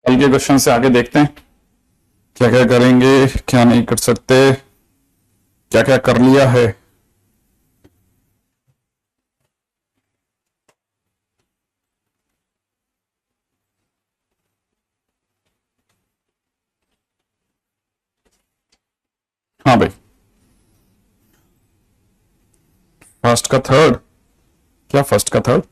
कल के क्वेश्चन से आगे देखते हैं क्या क्या करेंगे, क्या नहीं कर सकते, क्या क्या कर लिया है। हाँ भाई, फर्स्ट का थर्ड, क्या फर्स्ट का थर्ड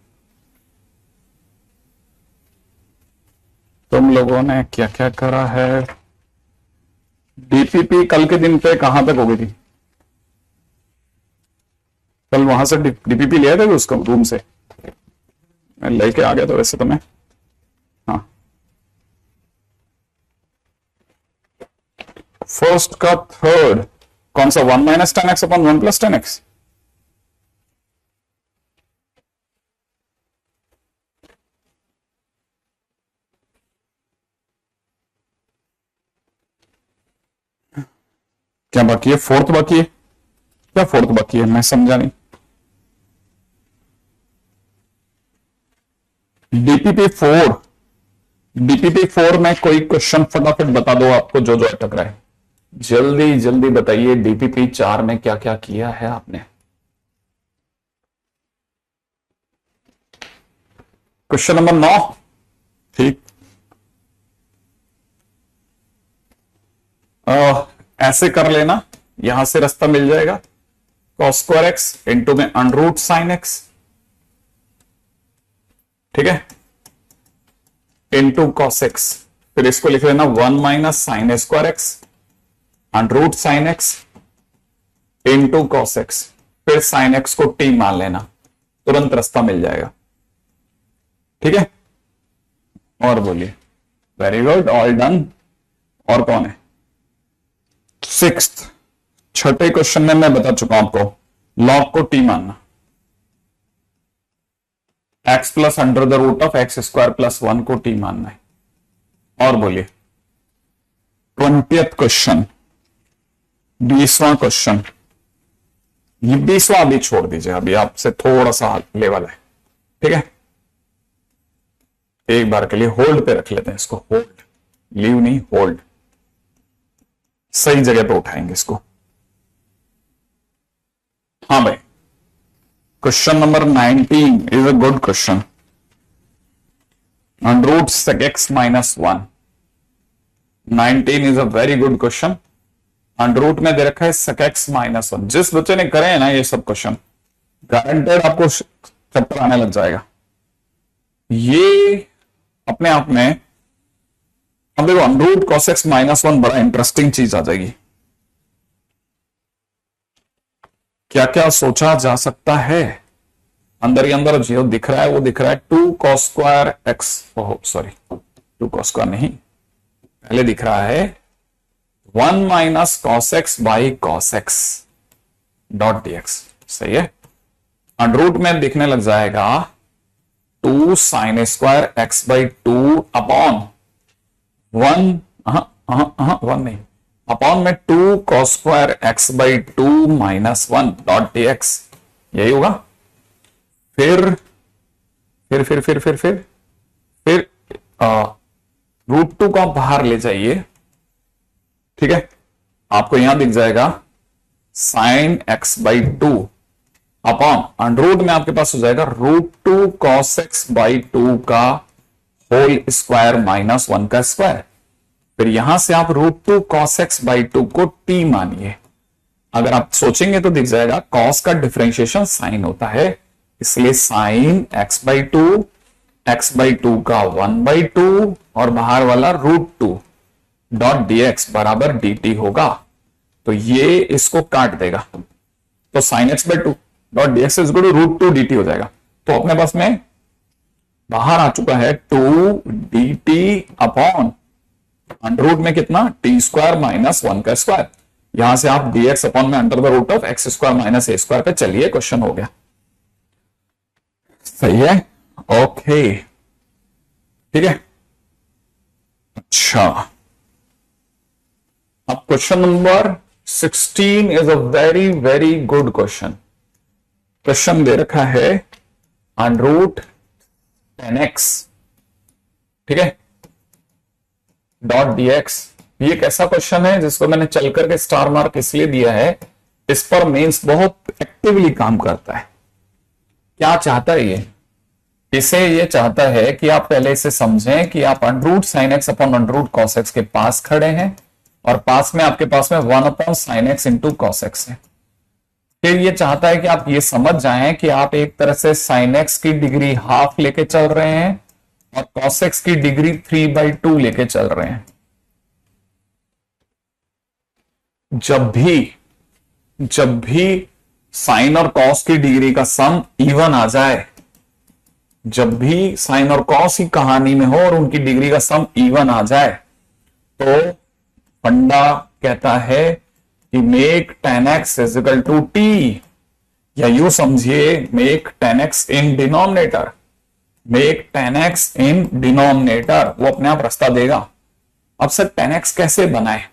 तुम लोगों ने क्या क्या करा है। डीपीपी कल के दिन पे कहां तक हो गई थी? कल वहां से डीपीपी ले आए थे उसको रूम से? मैं लेके आ गया था वैसे तो मैं। हाँ, फर्स्ट का थर्ड कौन सा? 1 - 10x अपॉन 1 + 10x। क्या बाकी है? फोर्थ बाकी है? क्या फोर्थ बाकी है, मैं समझा नहीं। डीपीपी 4, डीपीपी 4 में कोई क्वेश्चन फटाफट बता दो आपको जो जो अटक रहा है। जल्दी जल्दी बताइए, डीपीपी 4 में क्या क्या किया है आपने। Question number 9। ठीक, ऐसे कर लेना, यहां से रास्ता मिल जाएगा। cos² इंटू में √sin x, ठीक है, इंटू cos x। फिर इसको लिख लेना 1 - sin² √sin x into cos x। फिर sin x को t मान लेना, तुरंत रास्ता मिल जाएगा। ठीक है, और बोलिए। Very good, all done. और कौन है? सिक्स्थ, छठे क्वेश्चन में मैं बता चुका हूं आपको, लॉग को टी मानना, x प्लस √(x²+1) को टी मानना है। और बोलिए। 20th question, 20वां question. ये 20वां अभी छोड़ दीजिए, अभी आपसे थोड़ा सा लेवल है, ठीक है। एक बार के लिए होल्ड पे रख लेते हैं इसको, होल्ड, लीव नहीं, होल्ड। सही जगह पे उठाएंगे इसको। हाँ भाई, question number 19 is a good question. √sec(x−1). 19 is a very good question. Under में दे रखा है sec(x−1). जिस बच्चे ने करे हैं ना ये सब क्वेश्चन, गारंटेड आपको चैप्टर आने लग जाएगा। ये अपने आप में, अब देखो, √cos(x−1) बड़ा इंटरेस्टिंग चीज आ जाएगी। क्या क्या सोचा जा सकता है? अंदर ही अंदर जो दिख रहा है वो दिख रहा है 2cos²x, ओह सॉरी, 2cos² नहीं, पहले दिख रहा है 1 - cos(x/cos(x) डॉट dx। सही है। अंडर में दिखने लग जाएगा 2sin² x/2 अपॉन 1 नहीं, अपॉन में 2cos² x/2 -1 डॉट dx। यही होगा। फिर √2 को आप बाहर ले जाइए, ठीक है, आपको यहां दिख जाएगा sin x/2 अपॉन अंडर में आपके पास हो जाएगा √2cos x/2 का होल स्क्वायर -1 का स्क्वायर। फिर यहां से आप √2cos x/2 को t मानिए। अगर आप सोचेंगे तो दिख जाएगा cos का डिफरेंशिएशन साइन होता है, इसलिए sin x/2 का 1/2 और बाहर वाला √2 डॉट dx बराबर dt होगा। तो ये इसको काट देगा, तो sin x/2 dot dx is equal to √2 dt हो जाएगा। तो अपने पास में बाहर आ चुका है 2 dt अपॉन अंडर में कितना, t² -1 का स्क्वायर। यहां से आप dx अपॉन में √(x² - a² पे चलिए, क्वेश्चन हो गया। सही है, ओके, ठीक है। अच्छा, अब question number 16 is a very very good question. Question दे रखा है √10x, ठीक है, डॉट dx। ये एक ऐसा क्वेश्चन है जिसको मैंने चल करके स्टार मार्क इसलिए दिया है, इस पर मेंस बहुत एक्टिवली काम करता है। क्या चाहता है ये? इसे ये चाहता है कि आप पहले इसे समझें कि आप under sine x upon under cos x के पास खड़े हैं और पास में आपके पास में 1 upon sine x into cos x है। फिर ये चाहता है कि आप ये समझ जाएं कि आप एक तरह से साइन एक्स की डिग्री हाफ लेके चल रहे हैं और कॉस एक्स की डिग्री 3/2 लेके चल रहे हैं। जब भी साइन और कॉस की डिग्री का सम इवन आ जाए, जब भी साइन और कॉस की कहानी में हो और उनकी डिग्री का सम इवन आ जाए, तो फंडा कहता है कि make tan x is equal to t, या यू समझिए make tan x in denominator, make tan x in denominator, वो अपने आप रास्ता देगा। अब सर tan x कैसे बनाए?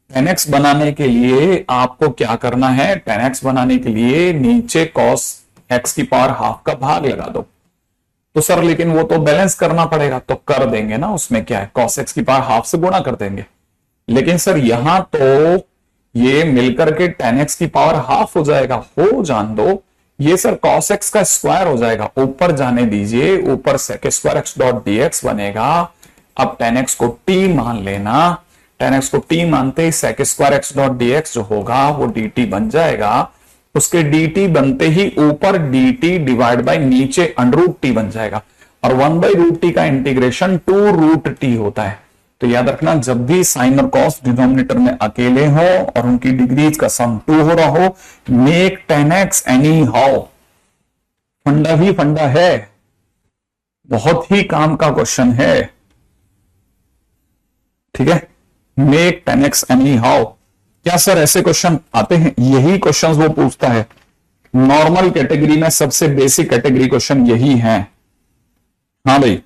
tan x बनाने के लिए आपको क्या करना है? tan x बनाने के लिए नीचे cos x की पावर हाफ का भाग लगा दो। तो सर लेकिन वो तो बैलेंस करना पड़ेगा, तो कर देंगे ना, उसमें क्या है, cos x की पावर हाफ से गुणा कर देंगे। लेकिन सर यहां तो ये मिलकर के tan x की पावर हाफ हो जाएगा, हो जान दो, ये सर cos x का स्क्वायर हो जाएगा, ऊपर जाने दीजिए, ऊपर sec square x dot dx बनेगा। अब tan x को t मान लेना, tan x को t मानते ही sec square x dot dx जो होगा वो dt बन जाएगा। उसके dt बनते ही ऊपर dt डिवाइड बाय नीचे अंडर रूट टी बन जाएगा, और 1/√t का इंटीग्रेशन 2√t होता है। तो याद रखना, जब भी साइन और कॉस डिनोमिनेटर में अकेले हो और उनकी डिग्रीज का सम 2 हो रहा हो, make tan x any how. फंडा ही फंडा है, बहुत ही काम का क्वेश्चन है, ठीक है। Make tan x any how. क्या सर ऐसे क्वेश्चन आते हैं? यही क्वेश्चंस वो पूछता है। नॉर्मल कैटेगरी में सबसे बेसिक कैटेगरी क्वेश्चन यही है। हाँ भाई,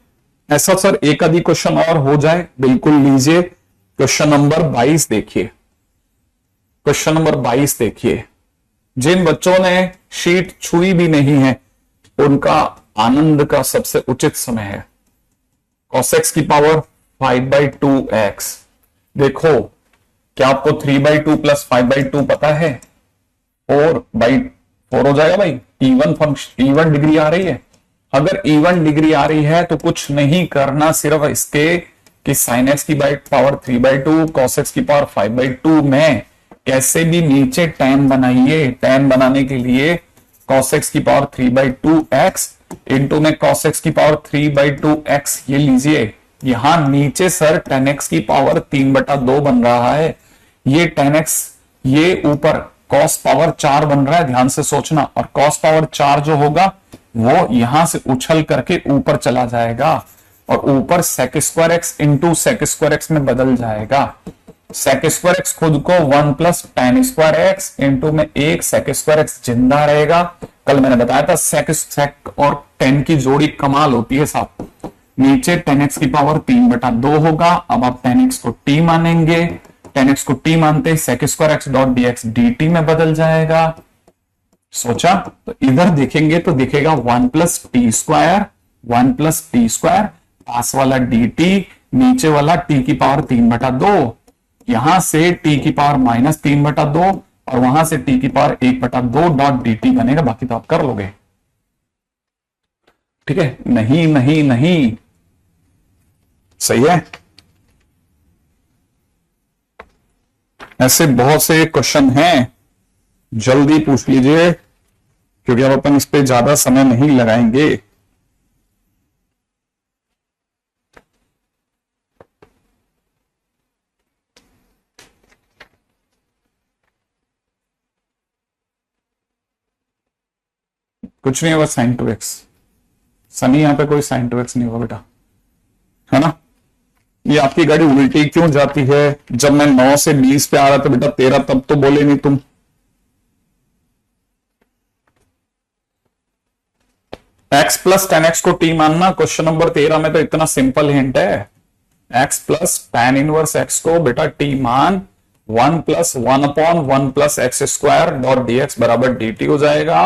ऐसा सर एक आधी क्वेश्चन और हो जाए, बिल्कुल लीजिए। क्वेश्चन नंबर 22 देखिए, क्वेश्चन नंबर 22 देखिए। जिन बच्चों ने शीट छुई भी नहीं है, उनका आनंद का सबसे उचित समय है। cos x की पावर 5/2x। देखो, क्या आपको 3/2 प्लस 5/2 पता है? 4/4 हो जाएगा भाई। इवन फंक्शन, इवन डिग्री आ रही है। अगर इवन डिग्री आ रही है तो कुछ नहीं करना, सिर्फ इसके कि sin x की पावर 3/2 cos x की पावर 5/2 में कैसे भी नीचे tan बनाइए। tan बनाने के लिए cos x की पावर 3/2x इंटू में cos x की पावर 3/2x, ये लीजिए। यहां नीचे सर tan x की पावर 3/2 बन रहा है, ये tan x, ये ऊपर cos पावर 4 बन रहा है, ध्यान से सोचना। और cos पावर 4 जो होगा वो यहां से उछल करके ऊपर चला जाएगा और ऊपर sec square x into sec square x में बदल जाएगा। sec स्क्वायर एक्स खुद को 1 plus tan square x into में एक sec स्क्वायर एक्स जिंदा रहेगा। कल मैंने बताया था sec और tan की जोड़ी कमाल होती है साहब। नीचे tan x की पावर 3/2 होगा। अब आप tan x को t मानेंगे, tan x को t मानते ही sec square x dot dx dt में बदल जाएगा। सोचा? तो इधर देखेंगे तो दिखेगा 1 plus T square, 1 plus T square, पास वाला dt, नीचे वाला t की पावर 3/2, यहां से t की पावर -3/2 और वहां से t की पावर 1/2 डॉट dt बनेगा। बाकी तो आप कर लोगे, ठीक है। नहीं नहीं नहीं, सही है। ऐसे बहुत से क्वेश्चन हैं, जल्दी पूछ लीजिए, क्योंकि अब अपन इस पे ज्यादा समय नहीं लगाएंगे। कुछ नहीं होगा sin 2x। सनी, यहां पे कोई sin 2x नहीं होगा बेटा, है ना। ये आपकी गाड़ी उल्टी क्यों जाती है? जब मैं 9 से 20 पे आ रहा था बेटा 13, तब तो बोले नहीं तुम। x प्लस tan x को t मानना। क्वेश्चन नंबर 13 में तो इतना सिंपल हिंट है। x plus tan inverse x को बेटा t मान 1 plus 1/1 plus x square dot dx बराबर dt हो जाएगा।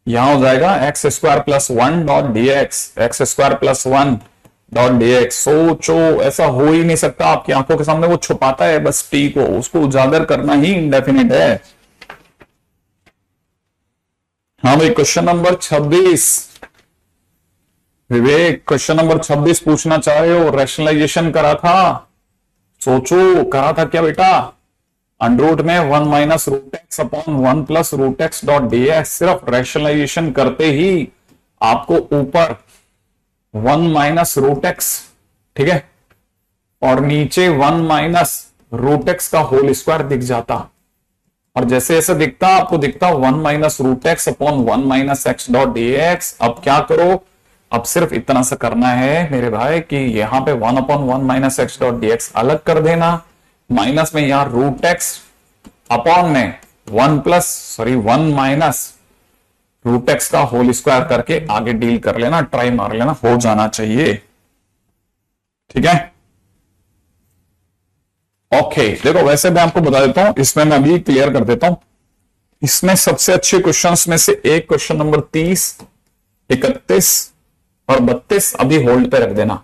यहां हो जाएगा x square plus 1 dot dx, x square plus 1 dot dx। सोचो, ऐसा हो ही नहीं सकता। आपकी आंखों के सामने वो छुपाता है बस टी को, उसको उजागर करना ही इंडेफिनिट है। हाँ भाई, क्वेश्चन नंबर 26 विवेक, क्वेश्चन नंबर 26 पूछना चाह रहे हो। रैशनलाइजेशन करा था, सोचो करा था क्या बेटा? अंडरूट में 1 minus root x upon 1 plus root x dot d x. सिर्फ रैशनलाइजेशन करते ही आपको ऊपर 1 माइनस रूट एक्स, ठीक है, और नीचे 1 माइनस रूट एक्स का होल स्क्वायर दिख जाता। और जैसे ऐसे दिखता, आपको दिखता 1 minus root x upon 1 minus x dot d x. अब क्या करो, अब सिर्फ इतना सा करना है मेरे भाई कि यहां पे 1 upon 1 minus x dot d x अलग कर देना, माइनस में यहां रूट एक्स, अपॉन में 1 माइनस रूट एक्स का होल स्क्वायर करके आगे डील कर लेना, ट्राई मार लेना, हो जाना चाहिए। ठीक है, ओके। देखो वैसे मैं आपको बता देता हूं, इसमें मैं अभी क्लियर कर देता हूं। इसमें सबसे अच्छे क्वेश्चंस में से एक क्वेश्चन नंबर 30, 31 और 32 अभी होल्ड पे रख देना,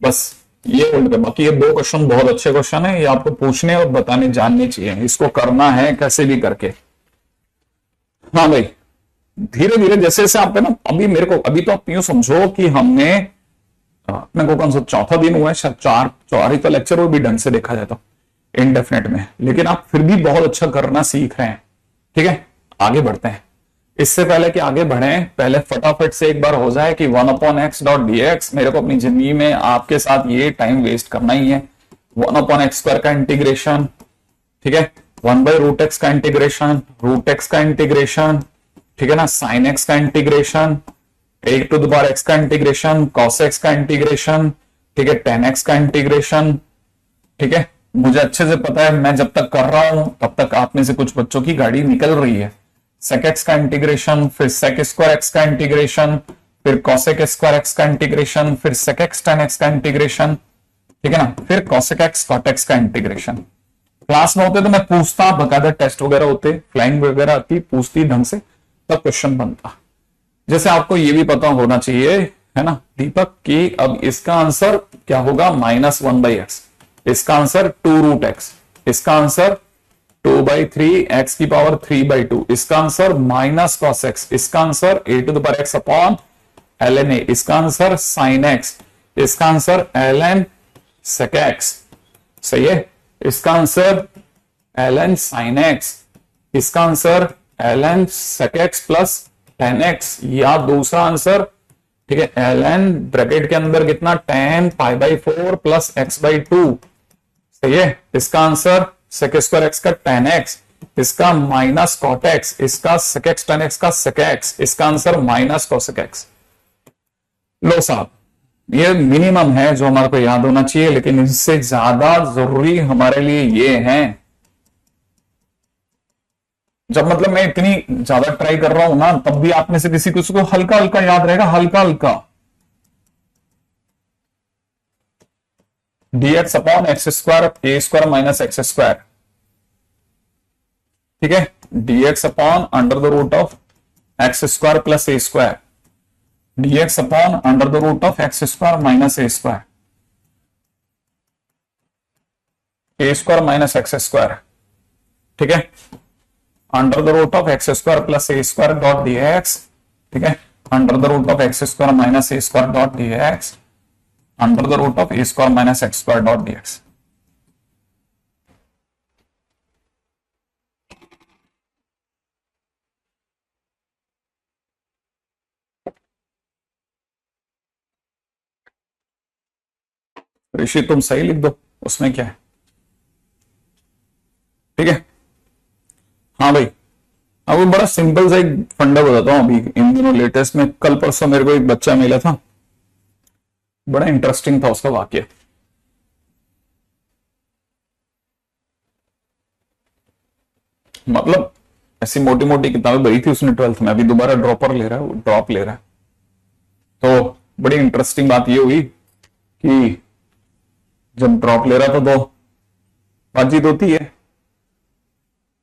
बस ये होल्ड पे। बाकी ये दो क्वेश्चन बहुत अच्छे क्वेश्चन है, ये आपको पूछने और बताने जानने चाहिए, इसको करना है कैसे भी करके। हाँ भाई, धीरे धीरे जैसे जैसे आप ना, अभी मेरे को, अभी तो आप यूं समझो कि हमने अपने को कौन सा चौथा दिन हुआ है, शायद चार ही तो लेक्चर वो भी ढंग से देखा जाए तो इनडेफिनेट में, लेकिन आप फिर भी बहुत अच्छा करना सीख रहे हैं। ठीक है, आगे बढ़ते हैं। इससे पहले कि आगे बढ़े, पहले फटाफट से एक बार हो जाए कि 1 upon x dot d x. मेरे को अपनी जिंदगी में आपके साथ ये टाइम वेस्ट करना ही है। 1 अपॉन एक्स स्क्वायर का इंटीग्रेशन, ठीक है, 1 बाई रूट एक्स का इंटीग्रेशन, रूट एक्स का इंटीग्रेशन, ठीक है ना, साइन एक्स का integration, a to the power x का इंटीग्रेशन, कॉस एक्स का इंटीग्रेशन, ठीक है, टेन एक्स का इंटीग्रेशन। ठीक है, मुझे अच्छे से पता है, मैं जब तक कर रहा हूं तब तक आप में से कुछ बच्चों की गाड़ी निकल रही है। सेक एक्स का इंटीग्रेशन, फिर सेक स्क्वायर एक्स का इंटीग्रेशन, फिर कॉसेक स्क्वायर एक्स का इंटीग्रेशन, फिर सेक एक्स टेन एक्स का इंटीग्रेशन, ठीक है ना, फिर कॉसेक एक्स कॉट एक्स का इंटीग्रेशन। क्लास में होते तो मैं पूछता, बकायदा टेस्ट वगैरह होते, फ्लाइंग वगैरह आती, पूछती ढंग से, तब क्वेश्चन बनता। जैसे आपको ये भी पता होना चाहिए, है ना दीपक, कि अब इसका आंसर क्या होगा, -1 बाई एक्स। इसका आंसर 2 रूट एक्स, इसका आंसर 2 बाई 3 एक्स की पावर 3 बाई 2, इसका आंसर माइनस कॉस एक्स, इसका answer a to the power x upon l n a, इसका आंसर साइन एक्स, इसका answer l n sec x. सही है, इसका answer l n sine x, इसका answer l n sec x plus 10x, या दूसरा answer, ठीक है, एल एन ब्रैकेट के अंदर कितना 10 pi by 4 plus x by 2। सही है, इसका आंसर सेक स्क्वायर एक्स का 10x, इसका माइनस कॉट एक्स, इसका सेक एक्स 10x का सेक एक्स, इसका आंसर माइनस कॉसेक एक्स। लो साहब, ये मिनिमम है जो हमारे को याद होना चाहिए, लेकिन इससे ज्यादा जरूरी हमारे लिए ये है, जब मतलब मैं इतनी ज्यादा ट्राई कर रहा हूं ना, तब भी आप में से किसी को हल्का हल्का याद रहेगा, हल्का हल्का, dx upon x square a square minus x square. ठीक है, dx upon under the root of x square plus a square, dx upon under the root of x square minus a square, a square minus x square. ठीक है, under the root of x square plus a square dot d x. ठीक है, under the root of x square minus a square dot d x, under the root of a square minus x square dot d x. Rishi तुम सही लिख दो, उसमें क्या है। ठीक है, हाँ भाई, अब वो बड़ा सिंपल सा एक फंडा बताता हूं। अभी इन दिनों लेटेस्ट में, कल परसों मेरे को एक बच्चा मिला था, बड़ा इंटरेस्टिंग था उसका वाक्य। मतलब ऐसी मोटी मोटी किताबें भरी थी उसने 12th में, अभी दोबारा ड्रॉप ले रहा है। तो बड़ी इंटरेस्टिंग बात ये हुई कि जब ड्रॉप ले रहा था तो बातचीत होती है।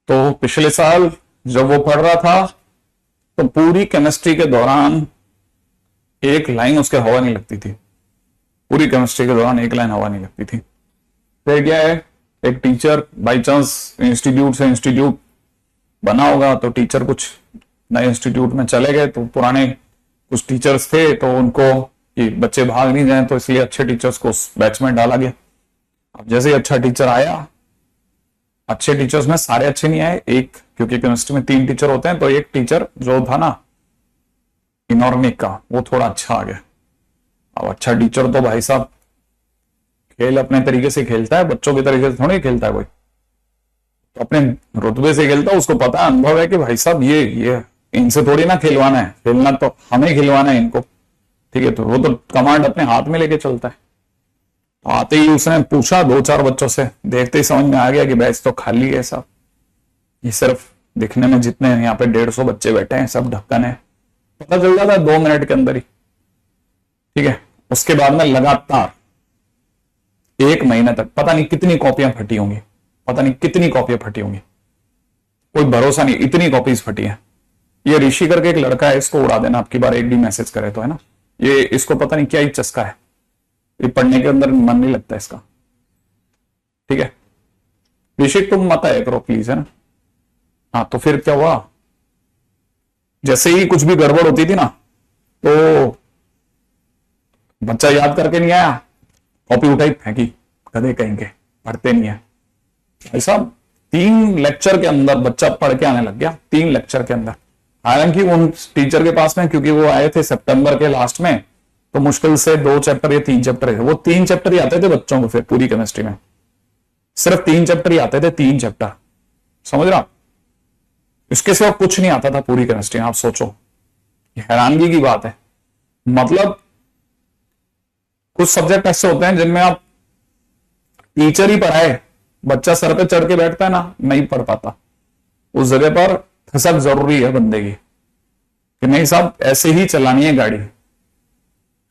तो पिछले साल जब वो पढ़ रहा था तो पूरी केमिस्ट्री के दौरान एक लाइन उसके हवा नहीं लगती थी। पूरी केमिस्ट्री के दौरान एक लाइन हवा नहीं लगती थी। फिर क्या है, एक टीचर बाई चांस इंस्टीट्यूट से इंस्टीट्यूट बना होगा, तो टीचर कुछ नए इंस्टीट्यूट में चले गए, तो पुराने कुछ टीचर्स थे तो उनको कि बच्चे भाग नहीं जाए, तो इसलिए अच्छे टीचर्स को उस बैच में डाला गया। अब जैसे ही अच्छा टीचर आया, अच्छे टीचर्स में सारे अच्छे नहीं आए, एक, क्योंकि केमिस्ट्री में 3 टीचर होते हैं, तो एक टीचर जो था ना इनऑर्गेनिक का, वो थोड़ा अच्छा आ गया। अब अच्छा टीचर तो भाई साहब खेल अपने तरीके से खेलता है, बच्चों के तरीके से थोड़ी खेलता है कोई, तो अपने रुतबे से खेलता है, उसको पता है, अनुभव है कि भाई साहब ये इनसे थोड़ी ना खिलवाना है, खेलना तो हमें खिलवाना है इनको, ठीक है। तो वो तो कमांड अपने हाथ में लेके चलता है। तो आते ही उसने पूछा 2-4 बच्चों से, देखते ही समझ में आ गया कि बैच तो खाली है साहब, ये सिर्फ दिखने में जितने यहाँ पे 150 बच्चे बैठे हैं सब ढक्कन है। पता चल जाता है 2 मिनट के अंदर ही, ठीक है। उसके बाद में लगातार 1 महीने तक पता नहीं कितनी कॉपियां फटी होंगी, पता नहीं कितनी कॉपियां फटी होंगी, कोई भरोसा नहीं, इतनी कॉपीज फटी है। ये ऋषि करके एक लड़का है, इसको उड़ा देना आपकी बार एक भी मैसेज करे तो, है ना। ये इसको पता नहीं क्या ही चस्का है, ये पढ़ने के अंदर मन नहीं लगता इसका, ठीक है। ऋषि तुम मत आया करो प्लीज, है ना। हाँ, तो फिर क्या हुआ, जैसे ही कुछ भी गड़बड़ होती थी ना, तो बच्चा याद करके नहीं आया, कॉपी उठाई फेंकी, गधे कहीं के, पढ़ते नहीं है भाई साहब। 3 लेक्चर के अंदर बच्चा पढ़ के आने लग गया, 3 लेक्चर के अंदर। हालांकि उन टीचर के पास में, क्योंकि वो आए थे सितंबर के लास्ट में, तो मुश्किल से 2 चैप्टर या 3 चैप्टर थे, वो 3 चैप्टर ही आते थे बच्चों को, फिर पूरी केमिस्ट्री में सिर्फ 3 चैप्टर ही आते थे, 3 चैप्टर, समझ रहा। इसके सिवा कुछ नहीं आता था पूरी केमिस्ट्री में। आप सोचो, हैरानगी की बात है। मतलब कुछ सब्जेक्ट ऐसे होते हैं जिनमें आप टीचर ही पढ़ाए, बच्चा सर पे चढ़ के बैठता है ना, नहीं पढ़ पाता। उस जगह पर खसक जरूरी है बंदे की, कि नहीं साहब ऐसे ही चलानी है गाड़ी।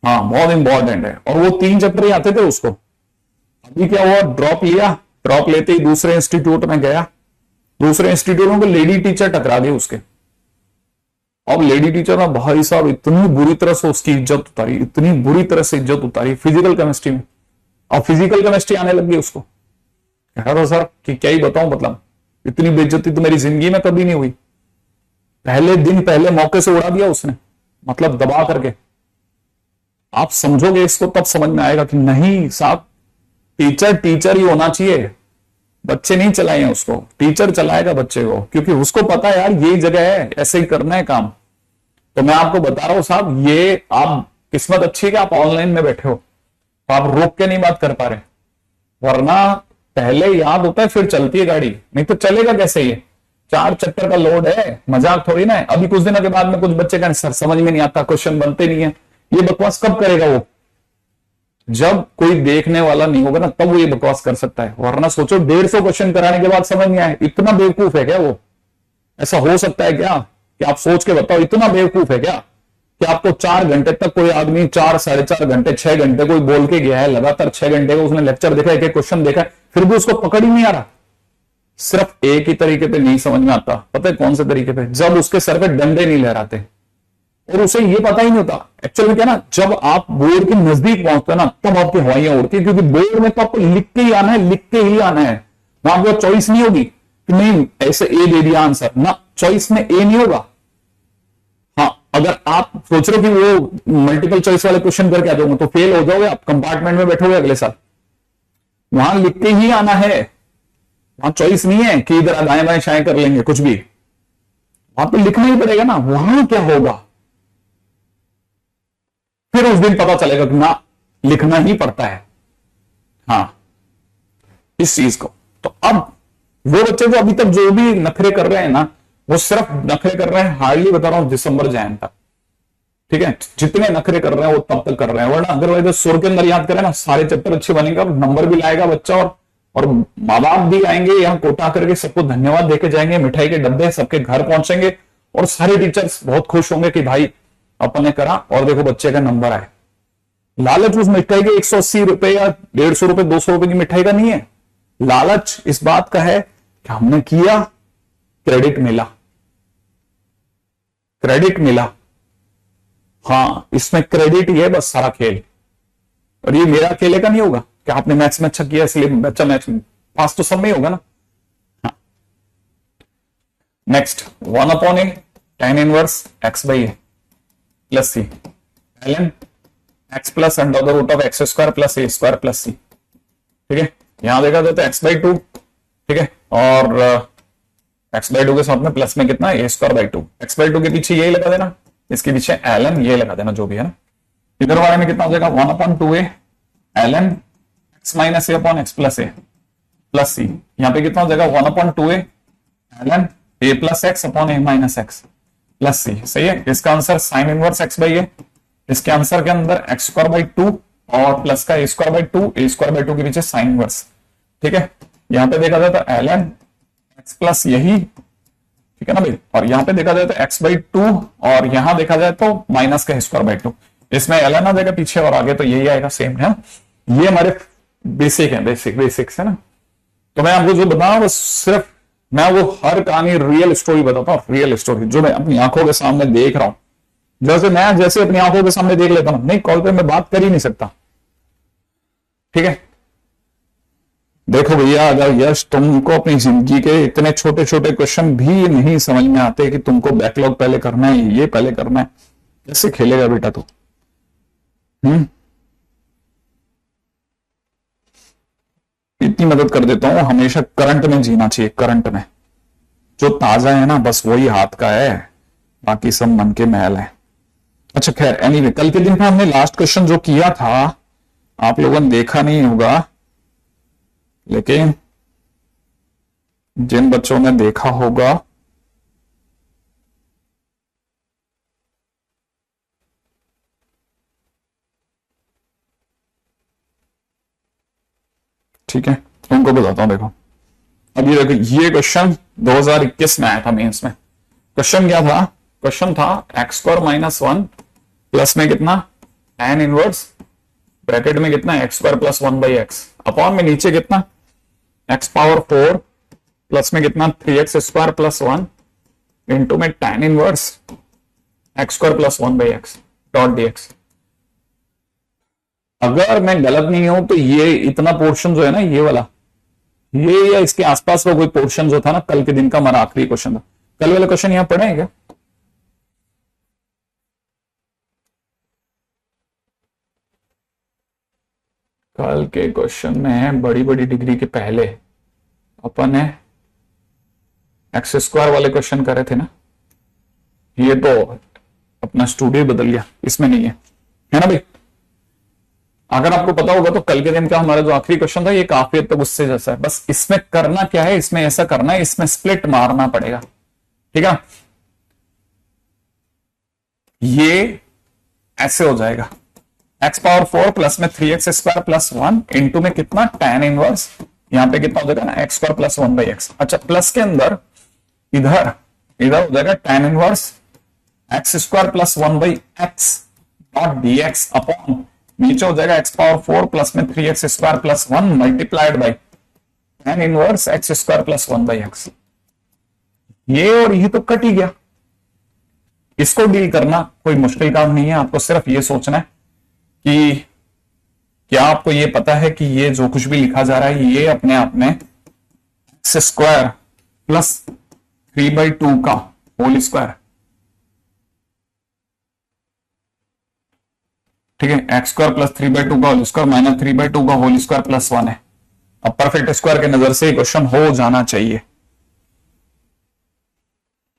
हाँ, बहुत इंपॉर्टेंट है। और वो 3 चैप्टर ही आते थे उसको। अभी क्या हुआ, ड्रॉप लिया, ड्रॉप लेते ही दूसरे इंस्टीट्यूट में गया, दूसरे इंस्टीट्यूट में लेडी टीचर टकरा गई उसके। अब लेडी टीचर ने भाई साहब इतनी बुरी तरह से उसकी इज्जत उतारी, इतनी बुरी तरह से इज्जत उतारी फिजिकल केमिस्ट्री में। अब फिजिकल केमिस्ट्री आने लग गई उसको। कह रहा था सर कि क्या ही बताऊं, मतलब इतनी बेइज्जती तो मेरी जिंदगी में कभी नहीं हुई। पहले दिन पहले मौके से उड़ा दिया उसने, मतलब दबा करके। आप समझोगे इसको तब समझ में आएगा कि नहीं साहब, टीचर टीचर ही होना चाहिए, बच्चे नहीं चलाए उसको, टीचर चलाएगा बच्चे को, क्योंकि उसको पता है यार यही जगह है, ऐसे ही करना है काम। तो मैं आपको बता रहा हूं साहब, ये आप किस्मत अच्छी है कि आप ऑनलाइन में बैठे हो, तो आप रोक के नहीं बात कर पा रहे, वरना पहले याद होता है फिर चलती है गाड़ी, नहीं तो चलेगा कैसे। ये 4 चैप्टर का लोड है, मजाक थोड़ी ना है। अभी कुछ दिनों के बाद में कुछ बच्चे का सर समझ में नहीं आता, क्वेश्चन बनते नहीं है, ये बकवास कब करेगा वो, जब कोई देखने वाला नहीं होगा ना, तब वो ये बकवास कर सकता है। वरना सोचो 150 क्वेश्चन कराने के बाद समझ नहीं आए, इतना बेवकूफ है क्या वो। ऐसा हो सकता है क्या कि आप सोच के बताओ, इतना बेवकूफ है क्या कि आपको 4 घंटे तक कोई आदमी 4 साढ़े 4 घंटे 6 घंटे कोई बोल के गया है, लगातार 6 घंटे का उसने लेक्चर देखा, एक क्वेश्चन देखा, फिर भी उसको पकड़ ही नहीं आ रहा। सिर्फ एक ही तरीके पे नहीं समझ में आता, पता है कौन से तरीके पे, जब उसके सर पे डंडे नहीं लहराते और उसे ये पता ही नहीं होता। एक्चुअल में क्या ना, जब आप बोर्ड के नजदीक पहुंचते हैं ना, तब आपकी हवाइयां उड़ती है, क्योंकि बोर्ड में तो आपको लिख के ही आना है, लिख के ही आना है। वहां पर चॉइस नहीं होगी कि नहीं ऐसे ए दे दिया आंसर ना, चॉइस में ए नहीं होगा। हाँ, अगर आप सोच रहे हो कि वो मल्टीपल चॉइस वाले क्वेश्चन करके आ जाओगे तो फेल हो जाओगे, आप कंपार्टमेंट में बैठोगे अगले साल। वहां लिख के ही आना है, वहां चॉइस नहीं है कि इधर दाएं बाएं शाएं कर लेंगे कुछ भी, वहां तो लिखना ही पड़ेगा ना। वहां क्या होगा, फिर उस दिन पता चलेगा कि ना लिखना ही पड़ता है। हाँ, इस चीज को तो अब वो बच्चे जो अभी तक जो भी नखरे कर रहे हैं ना, वो सिर्फ नखरे कर रहे हैं, हार्डली बता रहा हूं दिसंबर जैन तक, ठीक है। जितने नखरे कर रहे हैं वो तब तक कर रहे हैं, वरना अदरवाइज सुर के अंदर याद करें ना, सारे चैप्टर अच्छे बनेंगे और नंबर भी लाएगा बच्चा, और माँ बाप भी आएंगे यहाँ कोटा करके सबको धन्यवाद देके जाएंगे, मिठाई के डब्बे सबके घर पहुंचेंगे, और सारे टीचर्स बहुत खुश होंगे कि भाई अपन ने करा और देखो बच्चे का नंबर आए। लालच उस मिठाई के 180 रुपए या 150 रुपए 200 रुपए की मिठाई का नहीं है, लालच इस बात का है कि हमने किया, क्रेडिट मिला, क्रेडिट मिला। हाँ, इसमें क्रेडिट ही है बस सारा खेल। और ये मेरा अकेले का नहीं होगा कि आपने मैथ्स में अच्छा किया इसलिए बच्चा मैथ्स में पास तो सब में ही होगा ना। हाँ। Next 1/a tan inverse x by a plus C ln x plus under the root of x square plus a square plus C. ठीक है, यहां देखा जाए तो x/2, ठीक है, और x/2 के साथ में प्लस में कितना a स्क्वायर बाई 2, x/2 के पीछे यही लगा देना, इसके पीछे ln ये लगा देना जो भी है ना। इधर वाले में कितना हो जाएगा 1/2a ln x minus a upon x plus a plus C. यहां पे कितना हो जाएगा 1/2a ln a plus x upon a minus x plus C. सही है, इसका answer sine inverse x by a, इसके आंसर के अंदर एक्स स्क्वायर बाई 2 और प्लस का a square by 2, a square by 2 के पीछे साइन इनवर्स। ठीक है, यहां पे देखा जाए तो ln x प्लस यही, ठीक है ना भाई, और यहां पे देखा जाए तो x बाई 2 और यहां देखा जाए तो माइनस का स्क्वायर बाई 2, इसमें ln आ जाएगा पीछे और आगे तो यही आएगा सेम है। ये हमारे बेसिक है, बेसिक्स है ना। तो मैं आपको जो बता रहा हूं सिर्फ मैं वो हर कहानी रियल स्टोरी बताता हूँ, रियल स्टोरी जो मैं अपनी आंखों के सामने देख रहा हूं। जैसे अपनी आंखों के सामने देख लेता हूं, नहीं कॉल पे मैं बात कर ही नहीं सकता। ठीक है, देखो भैया अगर यश तुमको अपनी जिंदगी के इतने छोटे छोटे क्वेश्चन भी नहीं समझ में आते कि तुमको बैकलॉग पहले करना है, ये पहले करना है, कैसे खेलेगा बेटा तू? इतनी मदद कर देता हूं, हमेशा करंट में जीना चाहिए, करंट में जो ताजा है ना बस वही हाथ का है, बाकी सब मन के महल है। अच्छा खैर एनीवे, कल के दिन में हमने लास्ट क्वेश्चन जो किया था आप लोगों ने देखा नहीं होगा, लेकिन जिन बच्चों ने देखा होगा ठीक है उनको बताता हूं। देखो अब ये देखो, ये क्वेश्चन 2021 में आया था मेंस में। क्वेश्चन क्या था? क्वेश्चन था एक्स स्क्वायर माइनस 1 प्लस में कितना tan इनवर्स ब्रैकेट में कितना x square plus 1 by x upon में नीचे कितना एक्स पावर 4 प्लस में कितना 3x स्क्वायर प्लस 1 इंटू में tan inverse x square plus 1 by x dot dx। अगर मैं गलत नहीं हूं तो ये इतना पोर्शन जो है ना ये वाला, ये या इसके आसपास का कोई पोर्शन जो था ना कल के दिन का हमारा आखिरी क्वेश्चन था। कल वाला क्वेश्चन यहां पढ़े हैं क्या? कल के क्वेश्चन में बड़ी बड़ी डिग्री के पहले अपन ने एक्स स्क्वायर वाले क्वेश्चन करे थे ना, ये तो अपना स्टूडियो बदल गया, इसमें नहीं है ना भाई। अगर आपको पता होगा तो कल के दिन का हमारा जो आखिरी क्वेश्चन था ये काफी हद तक उससे जैसा है, बस इसमें करना क्या है, इसमें ऐसा करना है, इसमें स्प्लिट मारना पड़ेगा। ठीक है, ये ऐसे हो जाएगा एक्स पावर 4 प्लस में 3x स्क्वायर प्लस 1 इंटू में कितना tan इनवर्स, यहां पे कितना हो जाएगा ना x square plus 1 by x. अच्छा प्लस के अंदर इधर हो जाएगा tan inverse x square plus 1 by x dot dx upon नीचे हो जाएगा एक्स पावर 4 प्लस में 3x square plus 1 multiplied by tan inverse x square plus 1 by x. ये और ये तो कट ही गया। इसको डील करना कोई मुश्किल काम नहीं है, आपको सिर्फ ये सोचना है कि क्या आपको ये पता है कि ये जो कुछ भी लिखा जा रहा है ये अपने आप में एक्स स्क्वायर प्लस 3/2 का होल स्क्वायर, ठीक है, एक्स स्क्वायर प्लस 3/2 का होल स्क्वायर माइनस 3/2 का होल स्क्वायर प्लस 1 है। अब परफेक्ट स्क्वायर के नजर से क्वेश्चन हो जाना चाहिए,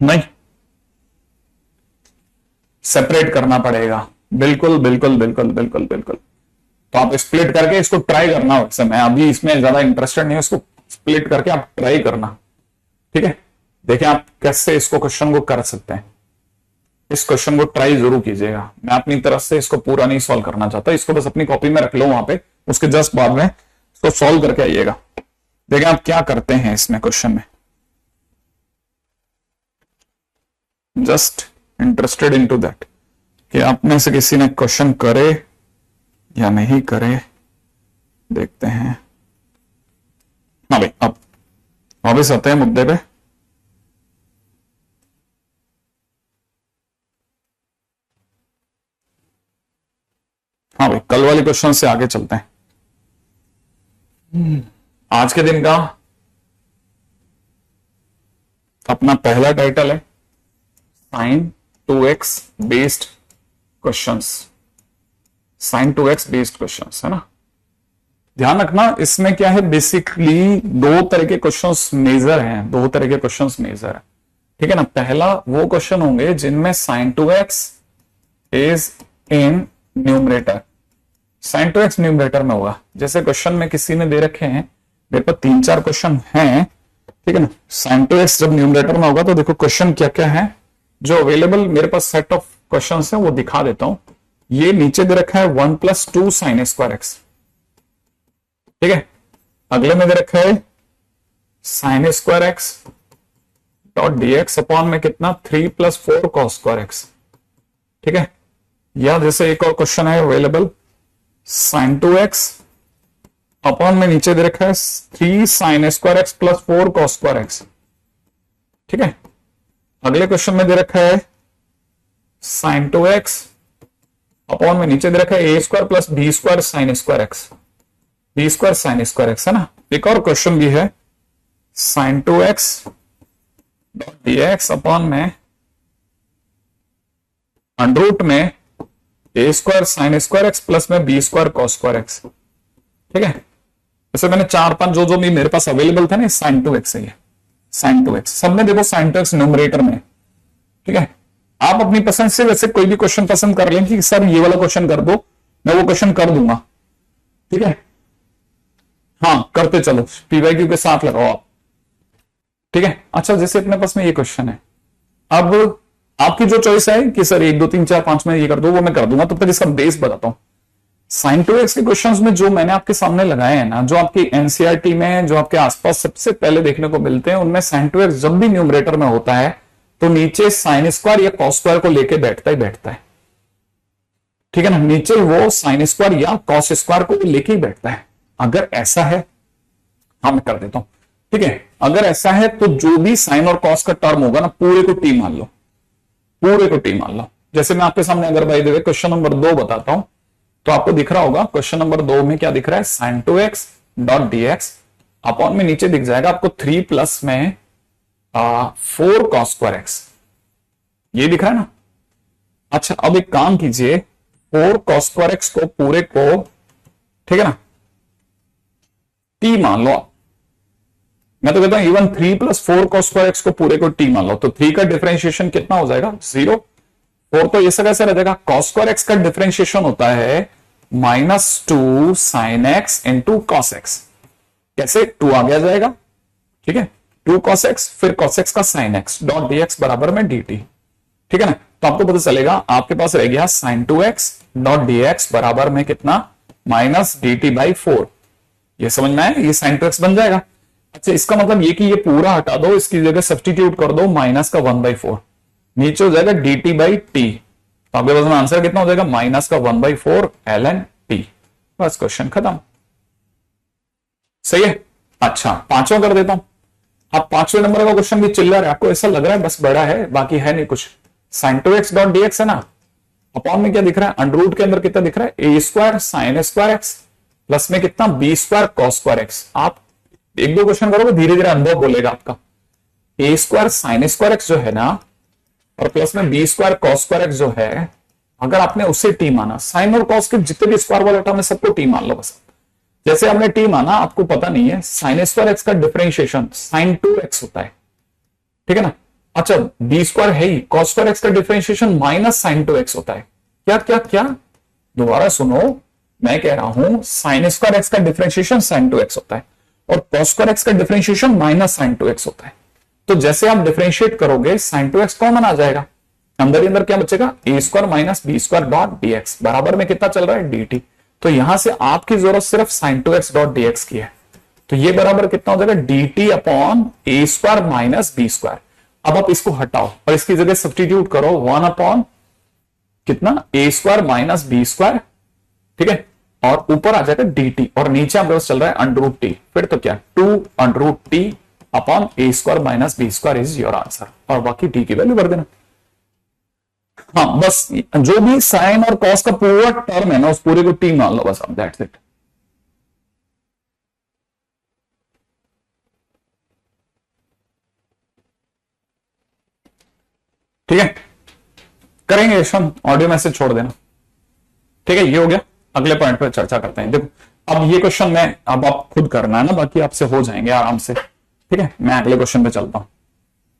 नहीं सेपरेट करना पड़ेगा। बिल्कुल बिल्कुल बिल्कुल बिल्कुल बिल्कुल। तो आप स्प्लिट करके इसको ट्राई करना, वैसे मैं अभी इसमें ज्यादा इंटरेस्टेड नहीं हूं, इसको स्प्लिट करके आप ट्राई करना। ठीक है, देखिए आप कैसे इसको क्वेश्चन को कर सकते हैं, इस क्वेश्चन को ट्राई जरूर कीजिएगा। मैं अपनी तरफ से इसको पूरा नहीं सॉल्व करना चाहता, इसको बस अपनी कॉपी में रख लो वहां पे, उसके जस्ट बाद में इसको सॉल्व करके आइएगा। देखिए आप क्या करते हैं इसमें क्वेश्चन में, जस्ट इंटरेस्टेड इनटू दैट कि आप में से किसी ने क्वेश्चन करे या नहीं करे, देखते हैं। हाँ भाई, अब वापस आते हैं मुद्दे पे। हाँ भाई, कल वाले क्वेश्चन से आगे चलते हैं। आज के दिन का अपना पहला टाइटल है sine 2x based questions. Sine 2x based questions है ना। ध्यान रखना, इसमें क्या है, बेसिकली दो तरह के क्वेश्चंस मेजर हैं, दो तरह के क्वेश्चंस मेजर है, ठीक है ना। पहला वो क्वेश्चन होंगे जिनमें sine 2x is in numerator, sine 2x numerator में होगा। जैसे क्वेश्चन में किसी ने दे रखे हैं, मेरे पास 3-4 क्वेश्चन हैं, ठीक है ना। साइन 2x जब न्यूमरेटर में होगा तो देखो क्वेश्चन क्या क्या है जो अवेलेबल मेरे पास सेट ऑफ क्वेश्चंस है, वो दिखा देता हूं। ये नीचे दे रखा है 1 + 2 sin स्क्वायर एक्स, ठीक है। अगले में दे रखा है sign square x dot dx upon में कितना 3 + 4 cos स्क्वायर एक्स, ठीक है। या जैसे एक और क्वेश्चन है अवेलेबल साइन 2x अपॉन में नीचे दे रखा है 3 sin square x + 4 cos square x, ठीक है। अगले क्वेश्चन में दे रखा है साइन 2x अपॉन में नीचे दे रखा है a² + b² sin square x, b² sin square x, है ना। एक और क्वेश्चन भी है साइन 2x dx अपॉन में अंडर में a² sin square x plus में b² cos स्क्वायर एक्स, ठीक है। जैसे मैंने 4-5 जो भी मेरे पास अवेलेबल थे ना, साइन 2x है, ये साइन 2x सब में देखो साइन 2x न्यूमरेटर में, ठीक है। आप अपनी पसंद से वैसे कोई भी क्वेश्चन पसंद कर लें कि सर ये वाला क्वेश्चन कर दो, मैं वो क्वेश्चन कर दूंगा, ठीक है। हाँ करते चलो, पीवाईक्यू के साथ लगाओ आप, ठीक है। अच्छा, जैसे अपने पास में ये क्वेश्चन है, अब आपकी जो चॉइस है कि सर 1 2 3 4 5 में ये कर दो, वो मैं कर दूंगा। तो फिर इसका बेस बताता हूं। साइन 2x के क्वेश्चंस में जो मैंने आपके सामने लगाए हैं ना, जो आपकी एनसीईआरटी में, जो आपके आसपास सबसे पहले देखने को मिलते हैं, उनमें साइन 2x जब भी न्यूमरेटर में होता है तो नीचे साइन स्क्वायर या कॉस स्क्वायर को लेके बैठता ही बैठता है, ठीक है ना। नीचे वो साइन स्क्वायर या कॉस स्क्वायर को लेके ही बैठता है। अगर ऐसा है, हाँ मैं कर देता हूं, ठीक है। अगर ऐसा है तो जो भी साइन और कॉस का टर्म होगा ना, पूरे को टी मान लो, पूरे को टी मान लो। जैसे मैं आपके सामने अगर भाई देवे क्वेश्चन नंबर 2 बताता हूं, तो आपको दिख रहा होगा क्वेश्चन नंबर 2 में क्या दिख रहा है, sine 2x dot dx upon में नीचे दिख जाएगा आपको 3 प्लस में 4 cos स्क्वायर एक्स, ये दिख रहा है ना। अच्छा, अब एक काम कीजिए, 4 cos स्क्वायर एक्स को पूरे को, ठीक है ना, टी मान लो। मैं तो कहता हूं इवन 3 + 4 cos स्क्वायर एक्स को पूरे को टी मान लो, तो 3 का डिफरेंशिएशन कितना हो जाएगा, 0। 4 तो ये कैसे रह जाएगा, cos स्क्वायर एक्स का डिफरेंशिएशन होता है -2 sin x into cos x। कैसे 2 आ गया जाएगा, ठीक है, 2 cos x फिर cos x का sin x डॉट dx बराबर में dt, ठीक है ना। तो आपको पता चलेगा आपके पास रह गया sin 2x डॉट dx बराबर में कितना, -dt/4। ये समझ में आया, ये sin 2x बन जाएगा। अच्छा, इसका मतलब ये कि ये पूरा हटा दो, इसकी जगह सब्स्टिट्यूट कर दो माइनस का 1/4, नीचे हो जाएगा dt/t। तो आपके पास में आंसर कितना हो जाएगा, माइनस का 1/4 ln t। बस क्वेश्चन खत्म, सही है। अच्छा, 5वां कर देता हूं। अब 5वें नंबर का क्वेश्चन भी चिल्ला रहा है, आपको ऐसा लग रहा है बस बड़ा है, बाकी है नहीं कुछ। साइन 2x डॉट dx है ना, अपॉन में क्या दिख रहा है, अंडर के अंदर कितना दिख रहा है, a² sin square x plus में कितना b² cos स्क्वायर एक्स। आप 1-2 क्वेश्चन करोगे, धीरे धीरे अनुभव बोलेगा आपका। a² sin स्क्वायर एक्स जो है ना, और प्लस में b² cos स्क्वायर एक्स जो है, अगर आपने उसे टी माना, साइन और कॉस के जितने भी स्क्वायर वाले टर्म है सबको टी मान लो बस। जैसे हमने टी माना, आपको पता नहीं है, साइन स्क्वायर एक्स का डिफरेंशिएशन साइन 2x होता है, ठीक है ना। अच्छा, b² है ही, cos स्क्वायर एक्स का डिफरेंशिएशन माइनस साइन 2x होता है। क्या क्या क्या, दोबारा सुनो, मैं कह रहा हूं साइन स्क्वायर एक्स का डिफरेंशिएशन साइन 2x होता है और cos स्क्वायर एक्स का डिफरेंशिएशन माइनस साइन 2x होता है। तो जैसे आप डिफरेंशिएट करोगे, साइन 2x कॉमन आ जाएगा, अंदर ही अंदर क्या बचेगा, a² minus b² dot dx बराबर में कितना चल रहा है, dt। तो यहां से आपकी जरूरत सिर्फ साइन 2x डॉट dx की है, तो ये बराबर कितना हो जाएगा, dt upon a² minus b²। अब आप इसको हटाओ और इसकी जगह सब्स्टिट्यूट करो 1 अपॉन कितना, a² माइनस b², ठीक है, और ऊपर आ जाएगा dt, और नीचे आपके पास चल रहा है √t। फिर तो क्या, 2 √t upon a² minus b² is your answer, और बाकी t की वैल्यू भर देना। हाँ बस जो भी साइन और कॉस का पूरा टर्म है ना, उस पूरे को टी मान लो बस, अब दैट्स इट। ठीक है, करेंगे यशवंत, ऑडियो मैसेज छोड़ देना। ठीक है, ये हो गया। अगले पॉइंट पर चर्चा करते हैं। देखो अब ये क्वेश्चन में अब आप खुद करना है ना, बाकी आपसे हो जाएंगे आराम से। ठीक है, मैं अगले क्वेश्चन पे चलता हूं।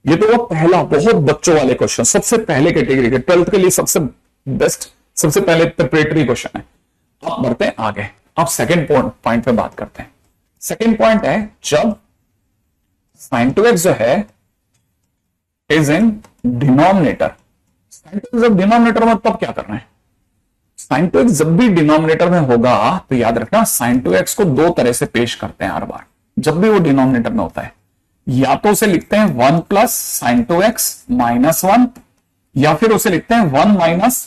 ये तो वो पहला बहुत बच्चों वाले क्वेश्चन, सबसे पहले कैटेगरी के 12th के लिए सबसे बेस्ट, सबसे पहले प्रिपरेटरी क्वेश्चन है। अब बढ़ते हैं आगे, अब सेकेंड पॉइंट पे बात करते हैं। सेकेंड पॉइंट है जब sin 2x जो है is in denominator. sin 2x जब डिनोमिनेटर में, तब क्या करना है? sin 2x जब भी डिनोमिनेटर में होगा तो याद रखना sin 2x को दो तरह से पेश करते हैं हर बार जब भी वो डिनोमिनेटर में होता है। या तो उसे लिखते हैं 1 प्लस sin 2x माइनस 1, या फिर उसे लिखते हैं 1 माइनस,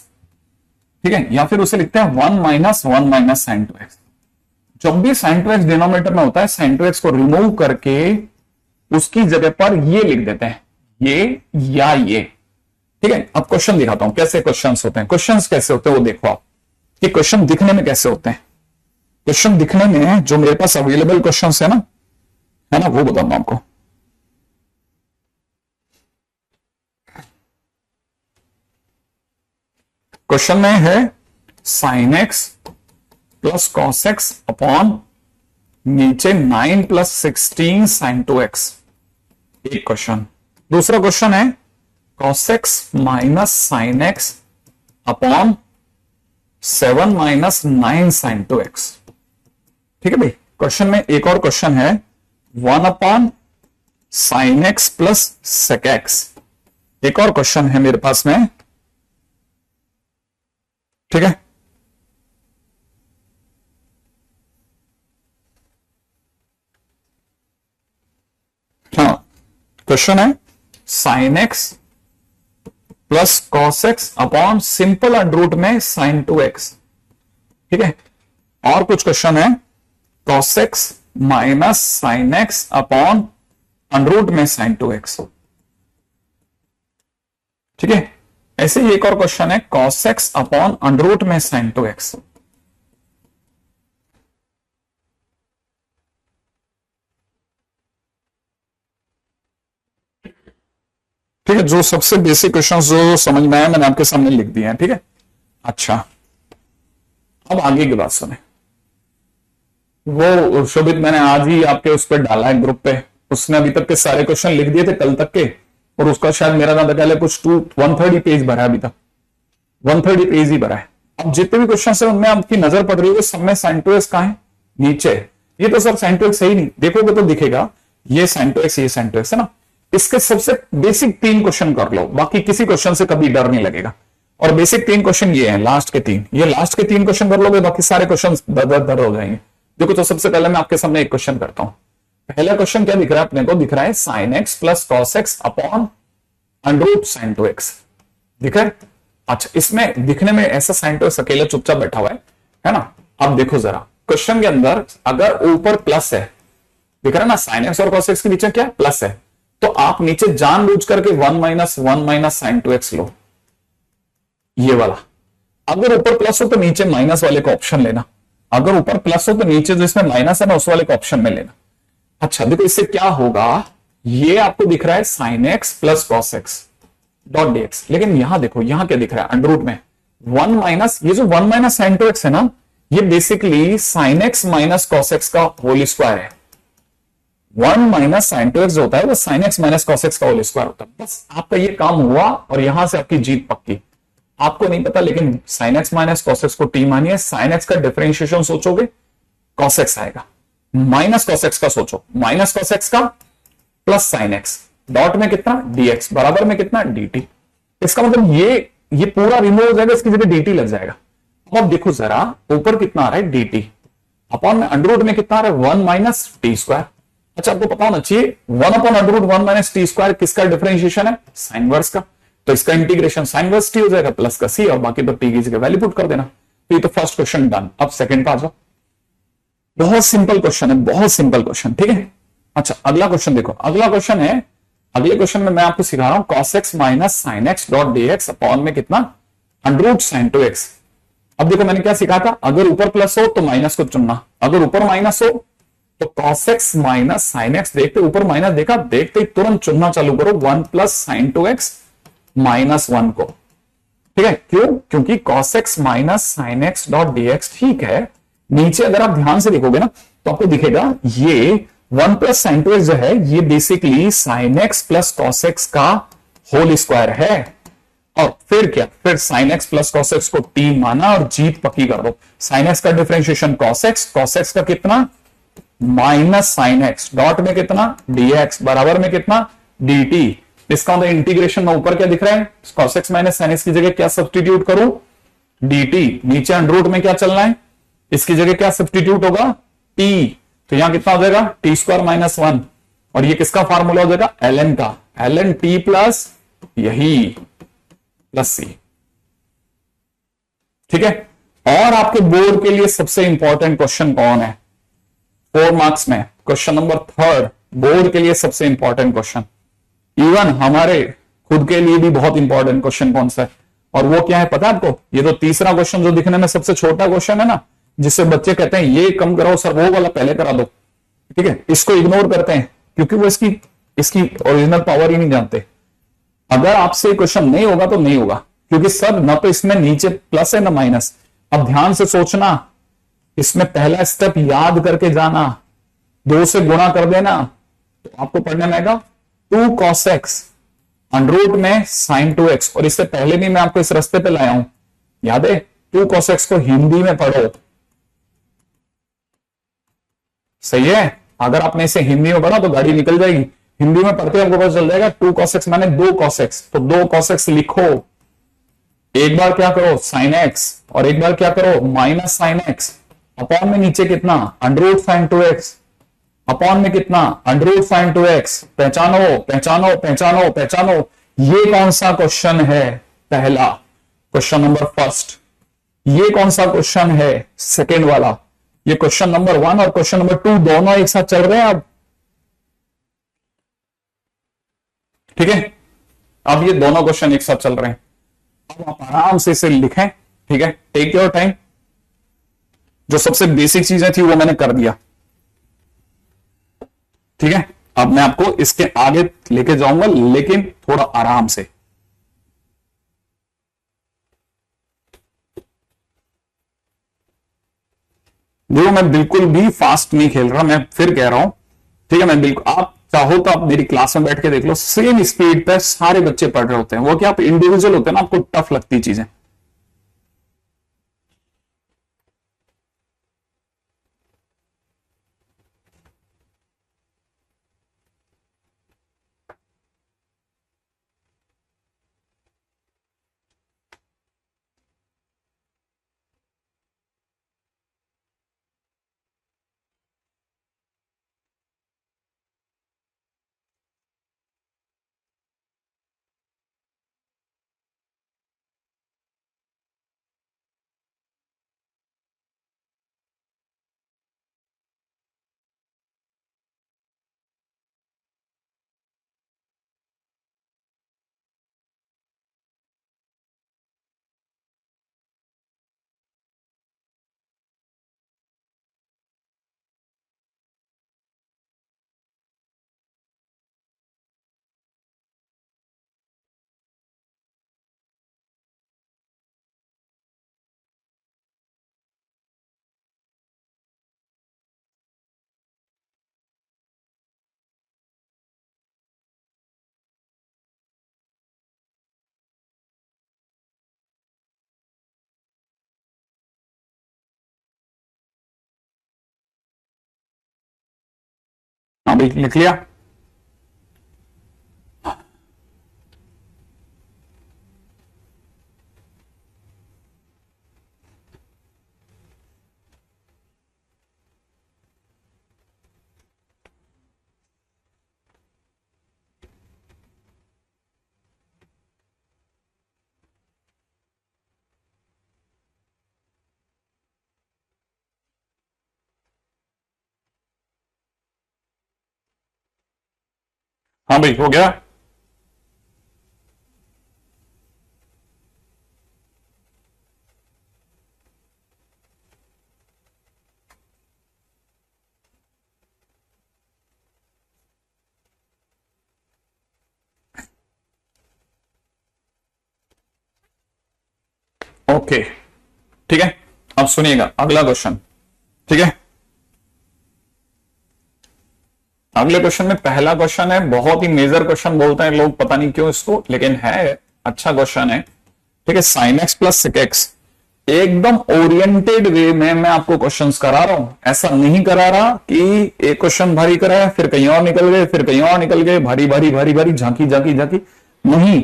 ठीक है, या फिर उसे लिखते हैं 1 माइनस 1 माइनस sin 2x। जब भी sin 2x डिनोमिनेटर में होता है, sin 2x को रिमूव करके उसकी जगह पर ये लिख देते हैं, ये या ये। ठीक है, अब क्वेश्चन दिखाता हूं कैसे क्वेश्चंस होते हैं। क्वेश्चंस कैसे होते हैं वो देखो आप, कि क्वेश्चन दिखने में कैसे होते हैं। क्वेश्चन दिखने में जो मेरे पास अवेलेबल क्वेश्चंस है ना, वो बताऊंगा आपको। क्वेश्चन में है sin x plus cos x upon नीचे 9 प्लस 16 sin 2x, एक क्वेश्चन। दूसरा क्वेश्चन है cos x minus sin x upon 7 minus 9 sin 2x। ठीक है भाई, क्वेश्चन में एक और क्वेश्चन है 1 upon sin x plus sec x, एक और क्वेश्चन है मेरे पास में। ठीक है, हाँ, क्वेश्चन है sin x plus cos x upon simple under root में sin 2x। ठीक है, और कुछ क्वेश्चन है cos x minus sin x upon under root में sin 2x। ठीक है, ऐसे ही एक और क्वेश्चन है cos x upon under root में sin 2x। ठीक है, जो सबसे बेसिक क्वेश्चन जो समझ में आया मैंने आपके सामने लिख दिए हैं। ठीक है, अच्छा अब आगे की बात सुने। वो शोभित मैंने आज ही आपके उस पर डाला है ग्रुप पे, उसने अभी तक के सारे क्वेश्चन लिख दिए थे कल तक के, और उसका शायद मेरा नाम पहले कुछ 130 पेज भरा है, अभी तक 130 पेज ही भरा है। अब जितने भी क्वेश्चन है उनमें आपकी नजर पड़ रही है सब में sin 2x कहां है? नीचे। ये तो सर sin 2x सही नहीं, देखोगे तो दिखेगा ये sin 2x, ये sin 2x है ना। इसके सबसे बेसिक 3 क्वेश्चन कर लो, बाकी किसी क्वेश्चन से कभी डर नहीं लगेगा। और बेसिक 3 क्वेश्चन ये हैं, लास्ट के 3, ये लास्ट के 3 क्वेश्चन कर लोगे, बाकी सारे क्वेश्चन दर हो जाएंगे। देखो तो सबसे पहले मैं आपके सामने एक क्वेश्चन करता हूं। पहला क्वेश्चन क्या दिख रहा है अपने को? दिख रहा है sin x plus cos x upon under root sin 2x। दिख रहा है? अच्छा, इसमें दिखने में ऐसा sin 2x अकेला चुपचाप बैठा हुआ है ना। अब देखो जरा क्वेश्चन के अंदर अगर ऊपर प्लस है, दिख रहा है ना, sin x और cos x के नीचे क्या प्लस है, तो आप नीचे जानबूझ करके 1 माइनस 1 माइनस sin 2x लो, ये वाला। अगर ऊपर प्लस हो तो नीचे माइनस वाले का ऑप्शन लेना, अगर ऊपर प्लस हो तो नीचे जो इसमें माइनस है ना उस वाले का ऑप्शन में लेना। अच्छा देखो इससे क्या होगा, ये आपको दिख रहा है sin x plus cos x dot dx, लेकिन यहां देखो यहां क्या दिख रहा है अंडर रूट में 1 माइनस, ये जो 1 माइनस sin 2x है ना, ये basically sin x minus cos x का होल स्क्वायर है। 1 माइनस sin 2x जो होता है वो sin x minus cos x का होल स्क्वायर होता है। बस आपका ये काम हुआ और यहां से आपकी जीत पक्की। आपको नहीं पता लेकिन sin x minus cos x को t मानिए, sin x का डिफरेंशिएशन सोचोगे cos x आएगा, माइनस cos x का सोचो माइनस cos x का प्लस sin x, डॉट में कितना dx बराबर में कितना dt। इसका मतलब ये पूरा रिमूव हो जाएगा, इसकी जगह dt लग जाएगा। अब देखो जरा ऊपर कितना आ रहा है dt अपॉन में अंडर रूट में कितना आ रहा है 1 माइनस टी स्क्वायर। अच्छा आपको पता होना चाहिए 1 upon under root 1 minus T square किसका डिफरेंशिएशन है? साइन वर्स का। तो इसका इंटीग्रेशन साइन वर्स टी हो जाएगा प्लस का सी, और बाकी तो टी की जगह वैल्यू पुट कर देना। तो ये तो फर्स्ट क्वेश्चन डन। अब सेकंड पे आ जाओ, बहुत सिंपल क्वेश्चन है, बहुत सिंपल क्वेश्चन। ठीक है, अच्छा अगला क्वेश्चन देखो, अगला क्वेश्चन है अगले क्वेश्चन में मैं आपको सिखा रहा हूं cos x minus sine x dot d x upon में कितना under root sine two x. अब देखो मैंने क्या सिखा था, अगर ऊपर प्लस हो तो माइनस को चुनना, अगर ऊपर माइनस हो तो cos x minus sine x, देखते ऊपर माइनस देखा, देखते ही तुरंत चुनना चालू करो 1 plus sign two x minus 1 को। ठीक है, क्यों? क्योंकि cos x minus sine x dot d x, ठीक है, नीचे अगर आप ध्यान से देखोगे ना तो आपको दिखेगा ये 1 प्लस साइन टू एक्स जो है ये basically sign x plus cos x का होल स्क्वायर है। और फिर क्या, फिर sign x plus cos x को टी माना और जीत पक्की कर दो। साइन एक्स का डिफरेंशिएशन कॉस एक्स का कितना माइनस साइन एक्स, डॉट में कितना डी एक्स, बराबर में कितना डी टी। इसका मतलब इंटीग्रेशन में ऊपर क्या दिख रहा है, cos x minus sine x की जगह क्या सब्सटीट्यूट करूं, डी टी। नीचे अंडर रूट में क्या चलना है, इसकी जगह क्या सब्सटीट्यूट होगा, टी। तो यहां कितना हो जाएगा टी स्क्वायर माइनस 1, और ये किसका फार्मूला हो जाएगा एल एन का, एल एन टी प्लस यही प्लस सी। ठीक है, और आपके बोर्ड के लिए सबसे इंपॉर्टेंट क्वेश्चन कौन है 4 मार्क्स में, क्वेश्चन नंबर 3 बोर्ड के लिए सबसे इंपॉर्टेंट क्वेश्चन, इवन हमारे खुद के लिए भी बहुत इंपॉर्टेंट क्वेश्चन कौन सा है, और वो क्या है पता है आपको, ये तो तीसरा क्वेश्चन जो दिखने में सबसे छोटा क्वेश्चन है ना, जिससे बच्चे कहते हैं ये कम कराओ सर, वो वाला पहले करा दो। ठीक है, इसको इग्नोर करते हैं क्योंकि वो इसकी ओरिजिनल पावर ही नहीं जानते। अगर आपसे क्वेश्चन नहीं होगा तो नहीं होगा, क्योंकि सर ना तो इसमें नीचे प्लस है ना माइनस। अब ध्यान से सोचना, इसमें पहला स्टेप याद करके जाना, 2 से गुणा कर देना तो आपको पढ़ने में आएगा 2 cos x अंडर रूट में sin 2x। और इससे पहले भी मैं आपको इस रास्ते पे लाया हूं, याद है, 2 cos x को हिंदी में पढ़ो। सही है, अगर आपने इसे हिंदी में पढ़ा तो गाड़ी निकल जाएगी। हिंदी में पढ़ते हमको पता चल जाएगा 2 cos x माने 2 cos x, तो 2 cos x लिखो, एक बार क्या करो sin x और एक बार क्या करो माइनस sin x, अपॉन में नीचे कितना under root sin 2x, upon में कितना अंडर रूट sin 2x। पहचानो पहचानो पहचानो पहचानो, ये कौन सा क्वेश्चन है, पहला क्वेश्चन नंबर फर्स्ट। ये कौन सा क्वेश्चन है, सेकेंड वाला। ये क्वेश्चन नंबर 1 और क्वेश्चन नंबर 2 दोनों एक साथ चल रहे हैं अब। ठीक है, अब ये दोनों क्वेश्चन एक साथ चल रहे हैं, अब आप आराम से इसे लिखें। ठीक है, टेक योर टाइम। जो सबसे बेसिक चीजें थी वो मैंने कर दिया। ठीक है, अब मैं आपको इसके आगे लेके जाऊंगा, लेकिन थोड़ा आराम से। देखो मैं बिल्कुल भी फास्ट नहीं खेल रहा, मैं फिर कह रहा हूं। ठीक है, मैं बिल्कुल, आप चाहो तो आप मेरी क्लास में बैठ के देख लो, सेम स्पीड पे सारे बच्चे पढ़ रहे होते हैं। वो क्या आप इंडिविजुअल होते हैं ना, आपको टफ लगती चीजें। हाँ भाई, लिख लिया। हाँ भाई, हो गया। ओके, ठीक है। अब सुनिएगा अगला क्वेश्चन, ठीक है। अगले क्वेश्चन में पहला क्वेश्चन है, बहुत ही मेजर क्वेश्चन बोलते हैं लोग, पता नहीं क्यों इसको, लेकिन है अच्छा क्वेश्चन है, ठीक है। साइन एक्स प्लस सिक एक्स, एकदम ओरिएंटेड वे में मैं आपको क्वेश्चंस करा रहा हूं, ऐसा नहीं करा रहा कि एक क्वेश्चन भारी कराया फिर कहीं और निकल गए, फिर कहीं और निकल गए, भारी भारी भारी भारी झांकी झांकी झांकी, नहीं,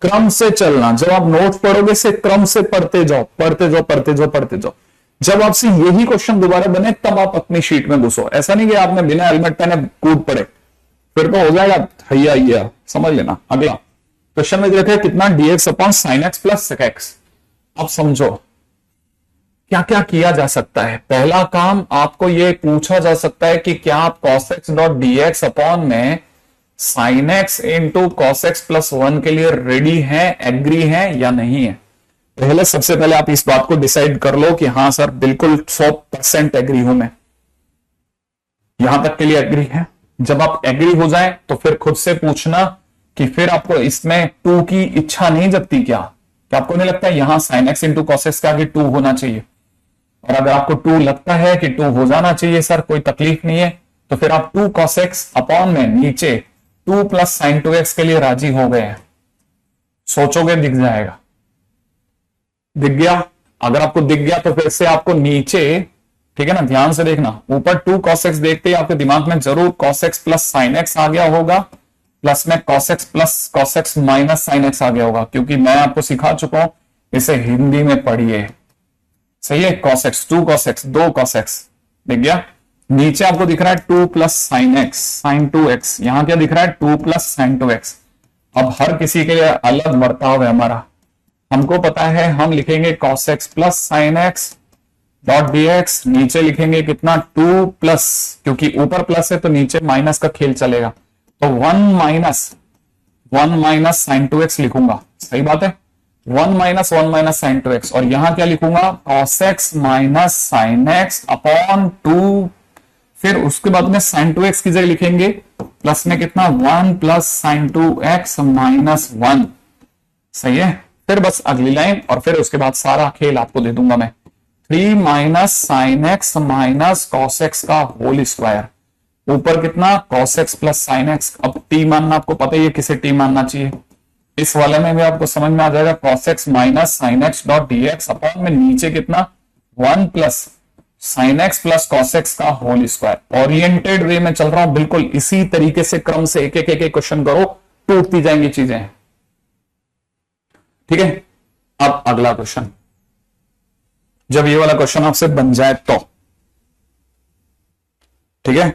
क्रम से चलना। जब आप नोट्स पढ़ोगे से क्रम से पढ़ते जाओ, पढ़ते जाओ, पढ़ते जाओ, पढ़ते जाओ। जब आपसे यही क्वेश्चन दोबारा बने तब आप अपनी शीट में घुसो, ऐसा नहीं कि आपने बिना हेलमेट पहने कूद पड़े, फिर तो हो जाएगा हैया हैया, समझ लेना। अगला क्वेश्चन में देखा है कितना, dx upon sine x plus sec x. अब समझो क्या क्या किया जा सकता है। पहला काम आपको यह पूछा जा सकता है कि क्या आप cos x dot dx upon में sine x into cos x plus 1 के लिए रेडी हैं, एग्री हैं या नहीं है। पहले सबसे पहले आप इस बात को डिसाइड कर लो कि हाँ सर बिल्कुल 100% एग्री हूं मैं, यहां तक के लिए एग्री है। जब आप एग्री हो जाए तो फिर खुद से पूछना कि फिर आपको इसमें 2 की इच्छा नहीं जगती क्या आपको नहीं लगता यहां sign x into cos x के आगे 2 होना चाहिए। और अगर आपको 2 लगता है कि 2 हो जाना चाहिए सर, कोई तकलीफ नहीं है, तो फिर आप 2 cos x अपॉन में नीचे 2 प्लस साइन 2x के लिए राजी हो गए हैं। सोचोगे दिख जाएगा, दिख गया। अगर आपको दिख गया तो फिर से आपको नीचे, ठीक है ना, ध्यान से देखना, ऊपर 2 cos x देखते ही आपके दिमाग में जरूर cos x plus sine x आ गया होगा, प्लस में cos x plus cos x minus sine x आ गया होगा, क्योंकि मैं आपको सिखा चुका हूं, इसे हिंदी में पढ़िए, सही है। cos x 2 cos x 2 cos x दिख गया। नीचे आपको दिख रहा है 2 plus sine x sign 2x, यहां क्या दिख रहा है 2 प्लस साइन 2x। अब हर किसी के लिए अलग बर्ताव है हमारा, हमको पता है हम लिखेंगे cos x plus sign x dot dx, नीचे लिखेंगे कितना 2 प्लस, क्योंकि ऊपर प्लस है तो नीचे माइनस का खेल चलेगा, तो 1 माइनस साइन 2x लिखूंगा, सही बात है। 1 माइनस साइन 2x, और यहां क्या लिखूंगा cos x minus sine x upon 2, फिर उसके बाद में साइन 2x की जगह लिखेंगे प्लस में कितना 1 प्लस साइन 2x माइनस 1, सही है। फिर बस अगली लाइन, और फिर उसके बाद सारा खेल आपको दे दूंगा मैं, 3 minus sine x minus cos x का होल स्क्वायर, ऊपर कितना cos x plus sine x. अब t मानना आपको पता ही है किसे t मानना चाहिए, इस वाले में भी आपको समझ में आ जाएगा cos x minus sine x dot dx upon में नीचे कितना 1 plus sign x plus cos x का होल स्क्वायर। ओरिएंटेड वे में चल रहा हूं, बिल्कुल इसी तरीके से क्रम से एक एक क्वेश्चन करो, टूटती जाएंगी चीजें, ठीक है। अब अगला क्वेश्चन, जब ये वाला क्वेश्चन आपसे बन जाए तो, ठीक है,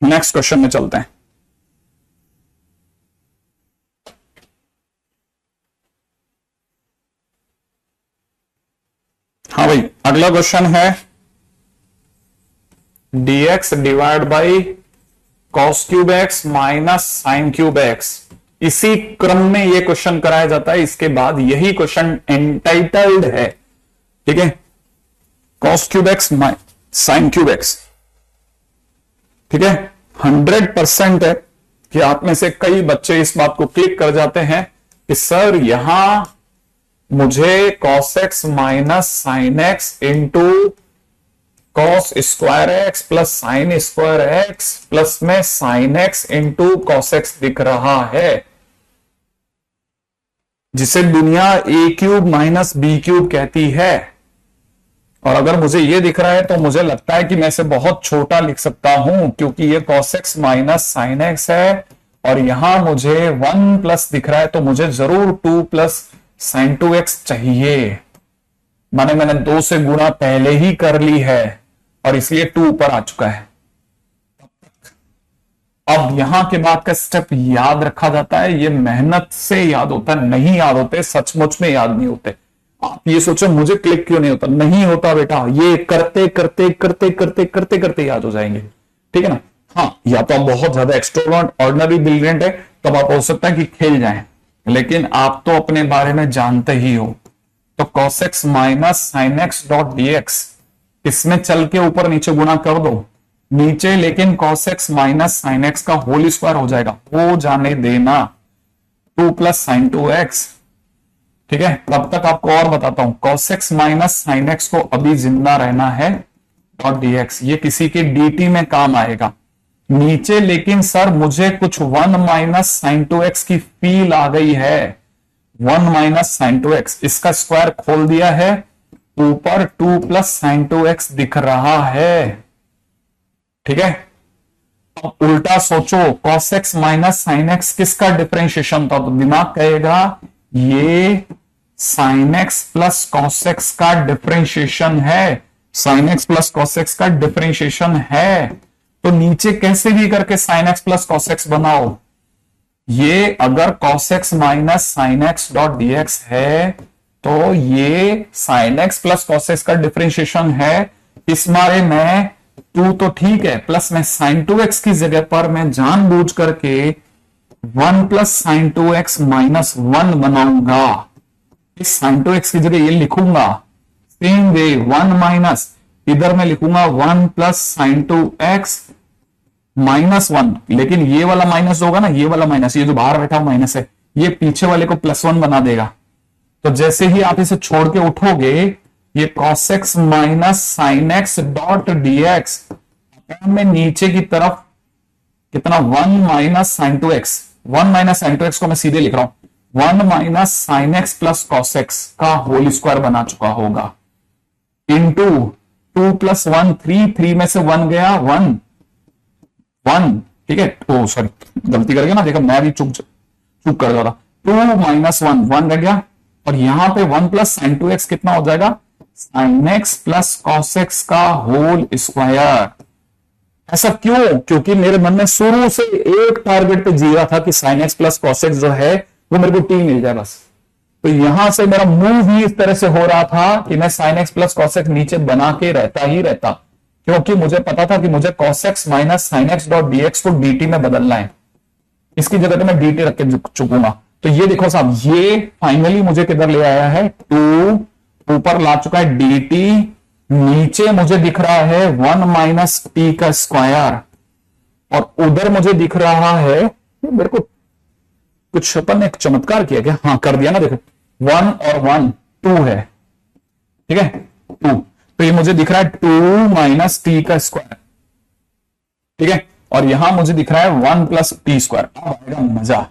नेक्स्ट क्वेश्चन में चलते हैं। हाँ भाई, अगला क्वेश्चन है dx divide by cos cube x minus sine cube x. इसी क्रम में यह क्वेश्चन कराया जाता है, इसके बाद यही क्वेश्चन एंटाइटल्ड है, ठीक है। Cos cube x sine cube x, ठीक है। 100% है कि आप में से कई बच्चे इस बात को क्लिक कर जाते हैं कि सर यहां मुझे cos x minus sine x into cos square x plus sine square x plus में sine x into cos x दिख रहा है, जिसे दुनिया a cube minus B cube कहती है। और अगर मुझे ये दिख रहा है तो मुझे लगता है कि मैं इसे बहुत छोटा लिख सकता हूं, क्योंकि ये cos x minus sine x है, और यहां मुझे 1 प्लस दिख रहा है, तो मुझे जरूर 2 प्लस साइन 2x चाहिए। मैंने 2 से गुणा पहले ही कर ली है और इसलिए 2 ऊपर आ चुका है। अब यहां के बाद का स्टेप याद रखा जाता है, ये मेहनत से याद होता है, नहीं याद होते, सचमुच में याद नहीं होते। आप ये सोचो मुझे क्लिक क्यों नहीं होता, नहीं होता बेटा, ये करते करते करते करते करते करते याद हो जाएंगे, ठीक है ना। हाँ, या तो आप बहुत ज्यादा एक्स्ट्रोवर्ट ऑर्डिनरी ब्रिलियंट है, तब आप हो सकता है कि खेल जाएं, लेकिन आप तो अपने बारे में जानते ही हो। तो cos x minus sine x dot dx, इसमें चल के ऊपर नीचे गुणा कर दो, नीचे लेकिन cos x minus sine x का होल स्क्वायर हो जाएगा, वो जाने देना 2 प्लस साइन 2x, ठीक है, तब तक आपको और बताता हूं, cos x minus sine x को अभी जिंदा रहना है और dx, ये किसी के dt में काम आएगा नीचे, लेकिन सर मुझे कुछ 1 माइनस साइन टू एक्स की फील आ गई है। 1 माइनस साइन टू एक्स, इसका स्क्वायर खोल दिया है, ऊपर 2 प्लस साइन टू एक्स दिख रहा है। ठीक है, अब उल्टा सोचो, cos x minus sine x किसका डिफरेंशिएशन था, तो दिमाग कहेगा ये sign x plus cos x का डिफरेंशिएशन है, sign x plus cos x का डिफरेंशिएशन है। तो नीचे कैसे भी करके sign x plus cos x बनाओ, ये अगर cos x minus sine x dot dx है तो ये sign x plus cos x का डिफरेंशिएशन है। इस मारे में 2 तो ठीक है, प्लस में साइन 2x की जगह पर मैं जानबूझ करके 1 प्लस साइन 2x माइनस 1 बनाऊंगा। इस साइन 2x की जगह ये लिखूंगा, सेम वे 1 माइनस, इधर मैं लिखूंगा 1 प्लस साइन 2x माइनस 1, लेकिन ये वाला माइनस होगा ना, ये वाला माइनस, ये जो बाहर बैठा हुआ माइनस है, ये पीछे वाले को प्लस 1 बना देगा। तो जैसे ही आप इसे छोड़ के उठोगे, ये cos x minus sine x dot dx में नीचे की तरफ कितना 1 minus sign two x, 1 minus sign two x को मैं सीधे लिख रहा हूं 1 minus sine x plus cos x का होल स्क्वायर बना चुका होगा, इंटू 2 प्लस 1 3, 3 में से 1 गया 1 1, ठीक है, ओ सॉरी गलती कर गया ना, देखो मैं भी चुप कर रहा था, 2 माइनस 1 1 रह गया, और यहां पे 1 प्लस साइन 2x कितना हो जाएगा, sign x plus cos x का होल स्क्वायर। ऐसा क्यों, क्योंकि मेरे मन में शुरू से एक टारगेट पे जी रहा था कि sign x plus cos x जो है वो मेरे को टी मिल जाए बस। तो यहां से मेरा मूव ही इस तरह से हो रहा था कि मैं sign x plus cos x नीचे बना के रहता ही रहता, क्योंकि मुझे पता था कि मुझे cos x minus sine x dot dx को dt में बदलना है। इसकी जगह पे मैं dt रख के चुकूंगा। तो ये देखो साहब, ये फाइनली मुझे किधर ले आया है, 2 ऊपर ला चुका है dt, नीचे मुझे दिख रहा है 1 माइनस टी का स्क्वायर, और उधर मुझे दिख रहा है, मेरे को कुछ अपन ने एक चमत्कार किया क्या, हाँ कर दिया ना, देखो 1 और 1 2 है, ठीक है 2, तो ये मुझे दिख रहा है 2 माइनस टी का स्क्वायर, ठीक है, और यहां मुझे दिख रहा है 1 प्लस टी स्क्वायर। अब आएगा मजा।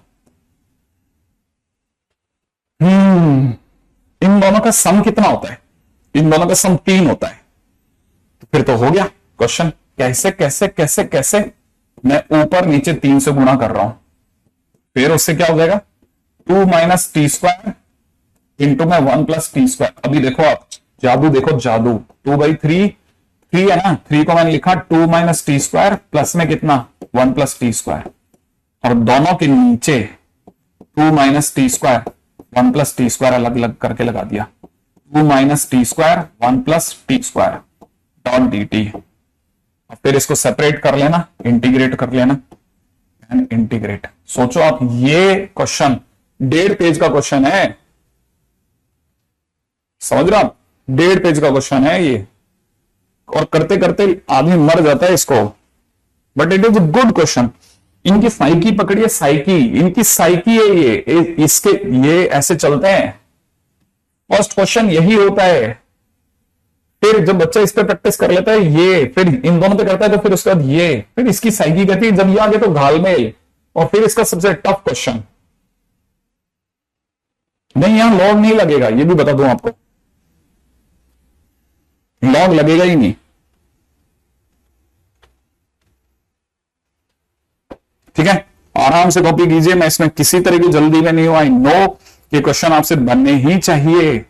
इन दोनों का सम कितना होता है, इन दोनों का सम 3 होता है, तो फिर तो हो गया क्वेश्चन। कैसे कैसे कैसे कैसे, मैं ऊपर नीचे 3 से गुणा कर रहा हूं, फिर उससे क्या हो जाएगा 2 माइनस टी स्क्वायर इंटू में 1 प्लस टी स्क्वायर। अभी देखो आप जादू, देखो जादू, 2/3 3 है ना, 3 को मैंने लिखा 2 माइनस टी स्क्वायर, प्लस में कितना 1 प्लस टी स्क्वायर, और दोनों के नीचे 2 minus T square 1 plus T square अलग अलग करके लगा दिया, 2 minus T square 1 plus T square dot D T. फिर इसको सेपरेट कर लेना, इंटीग्रेट कर लेना, एंड इंटीग्रेट। सोचो आप, ये क्वेश्चन 1.5 पेज का क्वेश्चन है, समझ रहे आप, 1.5 पेज का क्वेश्चन है ये, और करते करते आदमी मर जाता है इसको, but it is a good question. इनकी साइकी पकड़िए, साइकी, इनकी साइकी है ये, इसके ये ऐसे चलते हैं। फर्स्ट क्वेश्चन यही होता है, फिर जब बच्चा इस पे प्रैक्टिस कर लेता है, ये फिर इन दोनों पे करता है, तो फिर उसके बाद ये, फिर इसकी साइकी कहती है, जब ये आ गया तो घालमेल, और फिर इसका सबसे टफ क्वेश्चन। नहीं, यहां लॉग नहीं लगेगा, ये भी बता दूं आपको, लॉग लगेगा ही नहीं, ठीक है। आराम से कॉपी कीजिए, मैं इसमें किसी तरह की जल्दी में नहीं हूं, आई नो ये क्वेश्चन आपसे बनने ही चाहिए।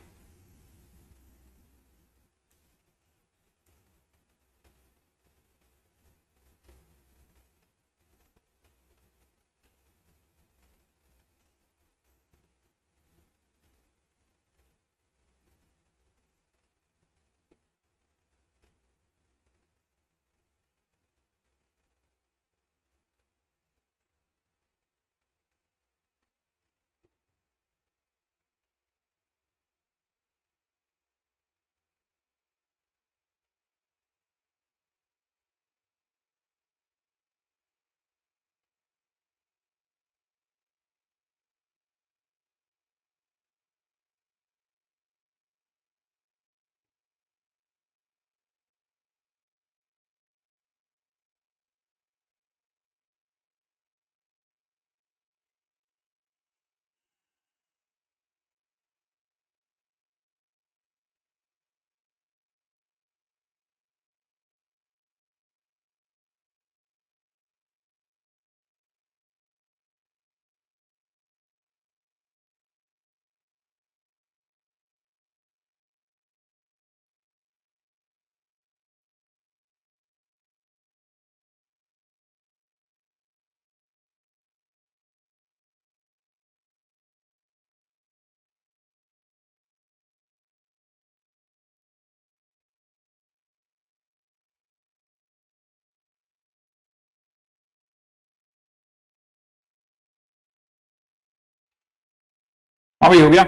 हाँ भाई, हो गया।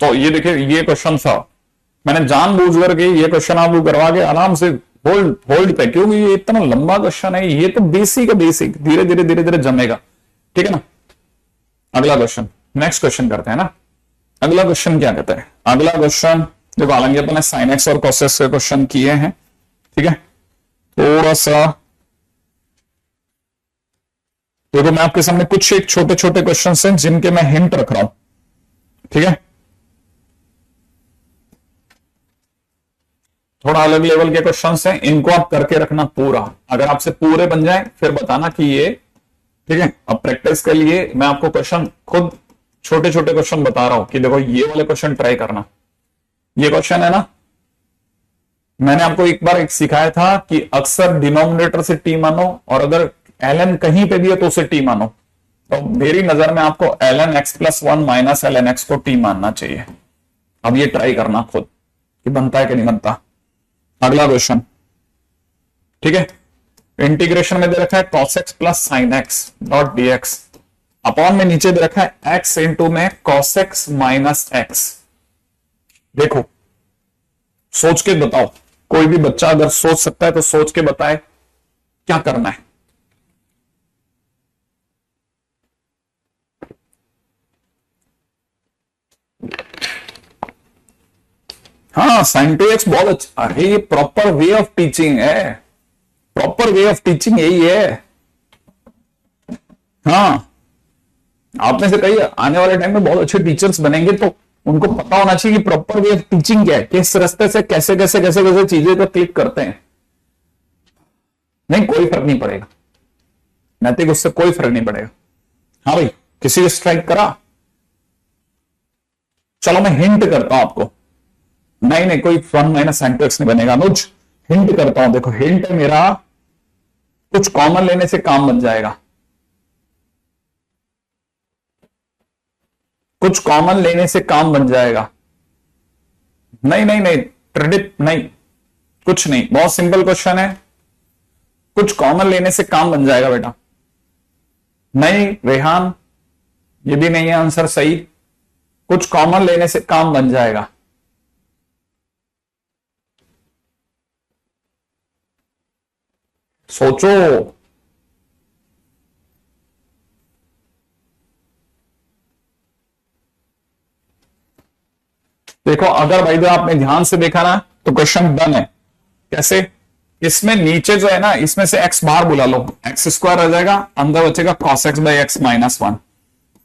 तो ये देखिए, ये क्वेश्चन था, मैंने जानबूझ करके ये क्वेश्चन आपको करवा के आराम से होल्ड होल्ड पे, क्योंकि ये इतना लंबा क्वेश्चन है, ये तो बेसिक है, बेसिक धीरे धीरे धीरे धीरे जमेगा। ठीक है ना। अगला क्वेश्चन, नेक्स्ट क्वेश्चन करते हैं ना। अगला क्वेश्चन क्या कहता है? अगला क्वेश्चन देखो, हालांकि अपने साइन एक्स और कॉस एक्स के क्वेश्चन किए हैं, ठीक है। थोड़ा सा देखो, मैं आपके सामने कुछ एक छोटे छोटे क्वेश्चन हैं जिनके मैं हिंट रख रहा हूं, ठीक है। थोड़ा अलग लेवल के क्वेश्चंस हैं, इनको आप करके रखना पूरा। अगर आपसे पूरे बन जाए फिर बताना कि ये ठीक है। अब प्रैक्टिस के लिए मैं आपको क्वेश्चन खुद छोटे छोटे क्वेश्चन बता रहा हूं कि देखो ये वाले क्वेश्चन ट्राई करना। ये क्वेश्चन है ना, मैंने आपको एक बार एक सिखाया था कि अक्सर डिनोमिनेटर से टी मानो, और अगर ln कहीं पे भी है तो उसे टी मानो। तो मेरी नजर में आपको ln x plus 1 minus ln x को टी मानना चाहिए। अब ये ट्राई करना खुद कि बनता है कि नहीं बनता। अगला क्वेश्चन, ठीक है। इंटीग्रेशन में दे रखा है cos x plus sign x dot d x, upon में नीचे दे रखा है x इंटू में cos x माइनस एक्स। देखो सोच के बताओ, कोई भी बच्चा अगर सोच सकता है तो सोच के बताए क्या करना है। हाँ, साइन टू एक्स बहुत अच्छा। अरे ये प्रॉपर वे ऑफ टीचिंग है, प्रॉपर वे ऑफ टीचिंग यही है। हाँ, आप में से कई आने वाले टाइम में बहुत अच्छे टीचर्स बनेंगे, तो उनको पता होना चाहिए कि प्रॉपर वे ऑफ टीचिंग क्या है, किस रास्ते से कैसे कैसे कैसे कैसे चीजें को क्लिक करते हैं। नहीं, कोई फर्क नहीं पड़ेगा नैतिक, उससे कोई फर्क नहीं पड़ेगा। हाँ भाई, किसी ने स्ट्राइक करा, चलो मैं हिंट करता हूं आपको। नहीं नहीं, कोई 1 माइनस साइन टू एक्स नहीं बनेगा अनुज, हिंट करता हूं। देखो हिंट है मेरा, कुछ कॉमन लेने से काम बन जाएगा, कुछ कॉमन लेने से काम बन जाएगा। नहीं नहीं नहीं, प्रेडिक्ट नहीं, कुछ नहीं, बहुत सिंपल क्वेश्चन है। कुछ कॉमन लेने से काम बन जाएगा बेटा। नहीं रेहान, ये भी नहीं है आंसर सही। कुछ कॉमन लेने से काम बन जाएगा। सोचो। देखो अगर भाई आपने ध्यान से देखा ना तो क्वेश्चन डन है। कैसे? इसमें नीचे जो है ना, इसमें से x बाहर बुला लो, एक्स स्क्वायर आ जाएगा, अंदर बचेगा cos x by x minus 1,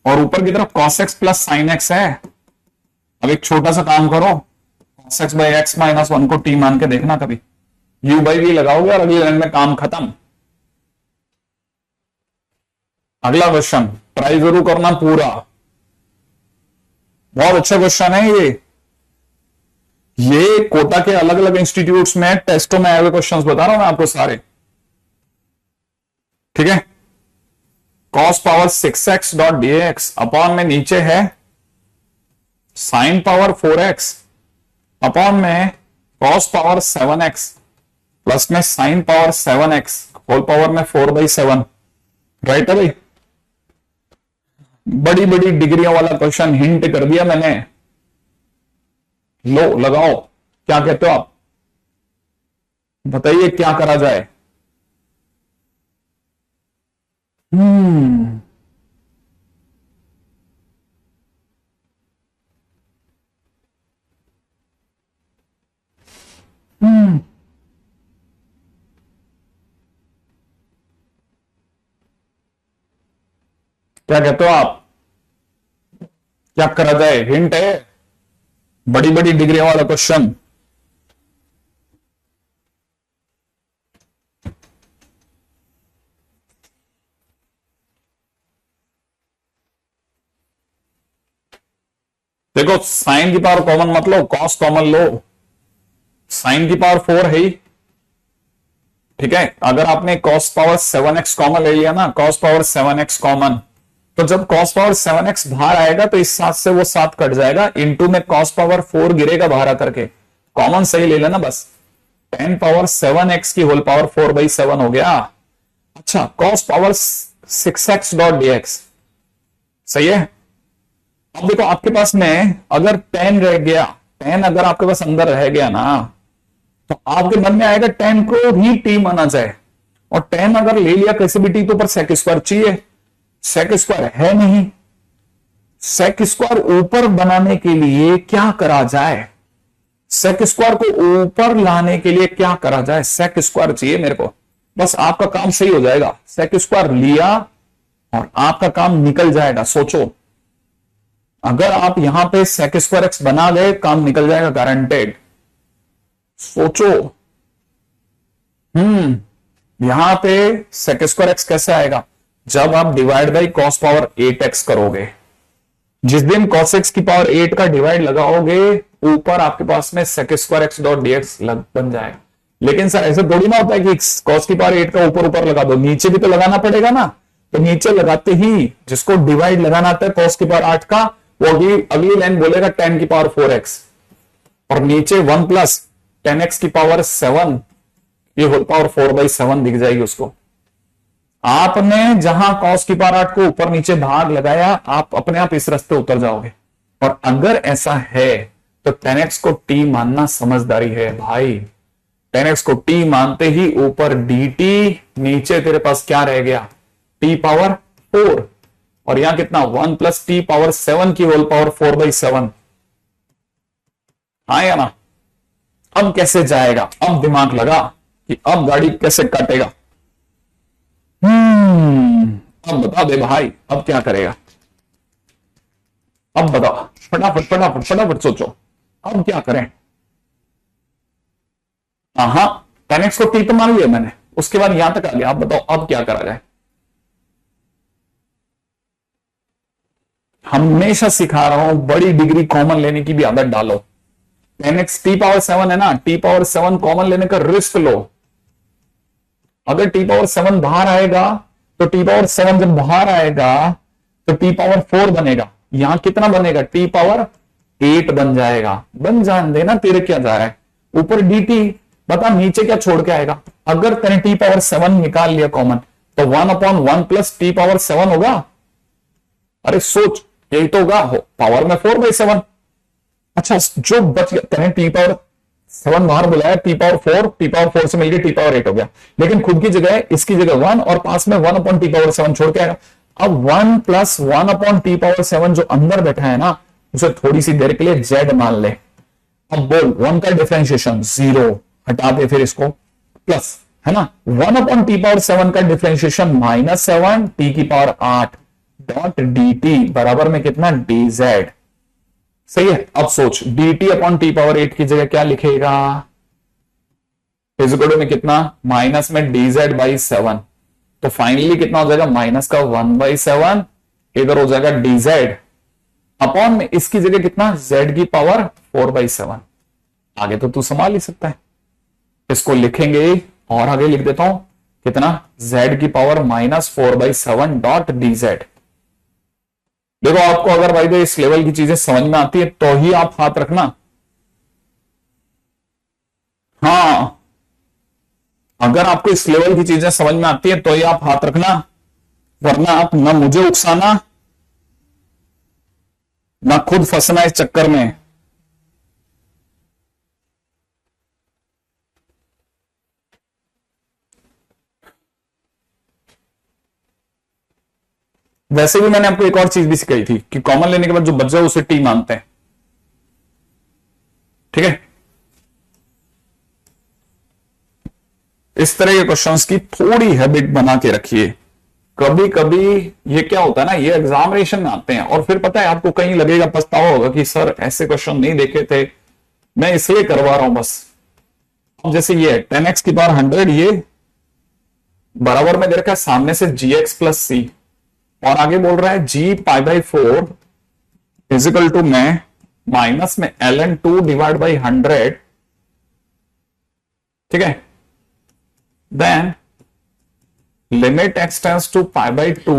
और ऊपर की तरफ cos x plus sine x है। अब एक छोटा सा काम करो, cos x by x minus 1 को t मान के देखना कभी, u बाई v लगाओगे और अगली लाइन में काम खत्म। अगला क्वेश्चन ट्राई जरूर करना पूरा, बहुत अच्छा क्वेश्चन है ये कोटा के अलग अलग इंस्टीट्यूट्स में टेस्टों में आए हुए क्वेश्चंस बता रहा हूं मैं आपको सारे, ठीक है। cos power 6x dot dx upon में नीचे है sin पावर 4x अपॉन में cos पावर 7x प्लस में sin power 7x whole power में 4/7, राइट है भाई। बड़ी बड़ी डिग्रियों वाला क्वेश्चन हिंट कर दिया मैंने। लो लगाओ, क्या कहते हो आप, बताइए क्या करा जाए। हम्म हम्म क्या कहते हो आप, क्या करा जाए? हिंट है, बड़ी बड़ी डिग्री वाला क्वेश्चन। देखो साइन की पावर कॉमन मत लो, कॉस कॉमन लो। साइन की पावर 4 है ही, ठीक है। अगर आपने cos पावर 7x कॉमन ले लिया ना, cos पावर 7x कॉमन, तो जब cos पावर 7x बाहर आएगा तो इस 7 से वो 7 कट जाएगा, इनटू में cos पावर 4 गिरेगा बाहर आकर के, कॉमन सही ले लेना बस। 10 पावर 7x की होल पावर 4/7 हो गया। अच्छा, cos power 6x dot dx, सही है। अब देखो आपके पास में अगर 10 रह गया, 10 अगर आपके पास अंदर रह गया ना, तो आपके मन में आएगा 10 को ही टी माना जाए, और 10 अगर ले लिया कैसे भी टी, तो पर सेक स्क्वायर चाहिए, सेक स्क्वायर है नहीं। सेक स्क्वायर ऊपर बनाने के लिए क्या करा जाए, सेक स्क्वायर को ऊपर लाने के लिए क्या करा जाए, सेक स्क्वायर चाहिए मेरे को, बस आपका काम सही हो जाएगा। सेक स्क्वायर लिया और आपका काम निकल जाएगा। सोचो, अगर आप यहां पे सेक स्क्वायर एक्स बना गए, काम निकल जाएगा गारंटेड। सोचो, यहां पे सेक स्क्वायर एक्स कैसे आएगा, जब आप divide by cos power 8x करोगे। जिस दिन cos x की पावर 8 का डिवाइड लगाओगे, ऊपर आपके पास में sec square x dot dx बन जाएगा। लेकिन सर ऐसे थोड़ी ना होता है कि cos की पावर 8 का ऊपर ऊपर लगा दो, नीचे भी तो लगाना पड़ेगा ना। तो नीचे लगाते ही जिसको डिवाइड लगाना आता है cos की पावर 8 का, वो अगली लाइन बोलेगा 10 की पावर 4x, और नीचे 1 प्लस 10x की पावर 7, ये होल पावर 4/7 दिख जाएगी उसको। आपने जहां cos की पावर 8 को ऊपर नीचे भाग लगाया, आप अपने आप इस रास्ते उतर जाओगे। और अगर ऐसा है तो 10x को t मानना समझदारी है भाई। 10x को t मानते ही ऊपर dt, नीचे तेरे पास क्या रह गया, t पावर 4, और यहां कितना 1 प्लस t पावर 7 की होल पावर 4/7। हाँ या ना। अब कैसे जाएगा, अब दिमाग लगा कि अब गाड़ी कैसे काटेगा। अब बता दे भाई, अब क्या करेगा, अब बताओ, फटाफट फटाफट फटाफट सोचो, अब क्या करें। हाँ, 10x को t तो मान लिया मैंने, उसके बाद यहां तक आ गया, अब बताओ अब क्या करा जाए। हमेशा सिखा रहा हूं, बड़ी डिग्री कॉमन लेने की भी आदत डालो। 10x t पावर 7 है ना, t पावर 7 कॉमन लेने का रिस्क लो। अगर t पावर 7 बाहर आएगा, तो t पावर 7 जब बाहर आएगा तो t पावर 4 बनेगा, यहां कितना बनेगा, t पावर 8 बन जाएगा। बन जान देना, तेरे क्या जा रहा है, ऊपर dt, बता नीचे क्या छोड़ के आएगा। अगर तेने t पावर 7 निकाल लिया कॉमन, तो 1/1 प्लस t पावर 7 होगा। अरे सोच, यही तो होगा, पावर में 4/7। अच्छा, जो बच गया, तेने t पावर 7 बाहर बुलाया, t पावर 4, t पावर 4 से मिलकर t पावर 8 हो गया, लेकिन खुद की जगह इसकी जगह 1 और पास में 1/t पावर 7 छोड़ के आएगा। अब 1 प्लस 1/t पावर 7 जो अंदर बैठा है ना, उसे थोड़ी सी देर के लिए z मान ले। अब बोल, 1 का डिफरेंशिएशन 0, हटा दे फिर इसको, प्लस है ना, 1/t पावर 7 का डिफरेंशिएशन -7 t की पावर 8 डॉट dt बराबर में कितना, dz। सही है। अब सोच, dt अपॉन टी पावर 8 की जगह क्या लिखेगा, इक्वल में कितना, माइनस में dz/7, तो फाइनली कितना हो जाएगा, माइनस का 1/7, इधर हो जाएगा dz अपॉन में इसकी जगह कितना, z की पावर 4/7। आगे तो तू संभाल ही सकता है, इसको लिखेंगे और आगे लिख देता हूं कितना, z की पावर -4/7 डॉट dz। देखो, आपको अगर भाई दे इस लेवल की चीजें समझ में आती है तो ही आप हाथ रखना। हाँ, अगर आपको इस लेवल की चीजें समझ में आती है तो ही आप हाथ रखना, वरना आप ना मुझे उकसाना, ना खुद फंसना इस चक्कर में। वैसे भी मैंने आपको एक और चीज भी सिखाई थी कि कॉमन लेने के बाद जो बच जाए उसे टी मानते हैं, ठीक है। इस तरह के क्वेश्चंस की थोड़ी हैबिट बना के रखिए। कभी कभी ये क्या होता है ना, ये एग्जामिनेशन में आते हैं और फिर पता है आपको कहीं लगेगा, पछतावा होगा कि सर ऐसे क्वेश्चन नहीं देखे थे, मैं इसलिए करवा रहा हूं बस। अब जैसे ये 10x की पावर 100, ये बराबर में दे रखा है सामने से gx प्लस सी, और आगे बोल रहा है g π/4 इजिकल टू में माइनस में ln2 डिवाइड बाई 100, ठीक है। Then limit x tends to π/2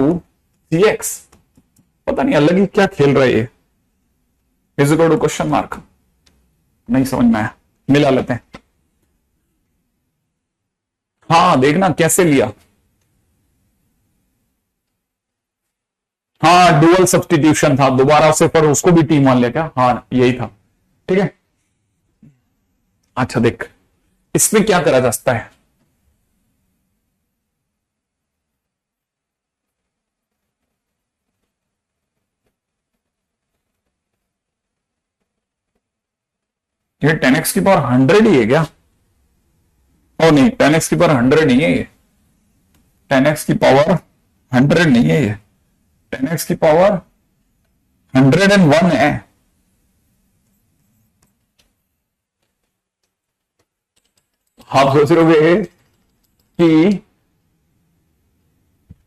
gx, पता नहीं अलग ही क्या खेल रहा है ये, इजिकल टू क्वेश्चन मार्क, नहीं समझ में आया, मिला लेते हैं। हाँ देखना कैसे लिया, हाँ डुअल सब्स्टिट्यूशन था, दोबारा से पर उसको भी टी मान लिया क्या? हाँ यही था। ठीक है, अच्छा देख इसमें क्या करा जा सकता है। ये 10x की पावर 100 ही है क्या? ओ नहीं, 10x की पावर 100 नहीं है ये, 10x की पावर 100 नहीं है ये, 10x की पावर 101 है। आप सोच रहे कि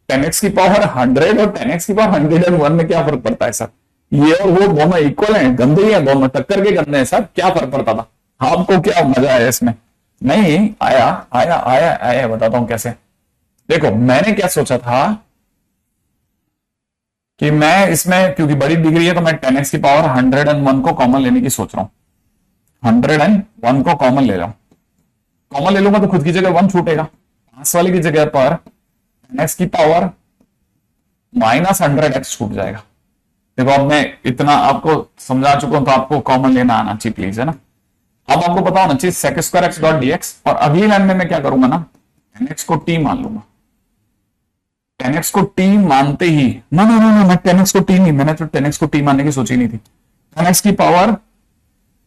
10x की पावर 100 और 10x की पावर 101 में क्या फर्क पड़ता है सर? ये और वो दोनों इक्वल हैं, गंदे ही हैं दोनों, टक्कर के गंदे हैं सर, क्या फर्क पड़ता था? आपको क्या मजा आया इसमें? नहीं आया, आया आया आया, बताता हूं कैसे। देखो मैंने क्या सोचा था कि मैं इसमें क्योंकि बड़ी डिग्री है तो मैं 10x की पावर 101 को कॉमन लेने की सोच रहा हूं। 101 को कॉमन ले रहा हूं, कॉमन ले लूंगा तो खुद की जगह 1 छूटेगा, पांच वाले की जगह पर 10x की पावर -100x छूट जाएगा। देखो अब मैं इतना आपको समझा चुका हूं तो आपको कॉमन लेना आना चाहिए प्लीज, है ना। अब आपको पता होना चाहिए sec²x.dx, और अगली लाइन में मैं क्या करूंगा ना, 10x को t मान लूंगा। 10x को t मानते ही ना ना ना ना, मैं 10x को t नहीं, मैंने तो 10x को t मानने की सोची नहीं थी। 10x की पावर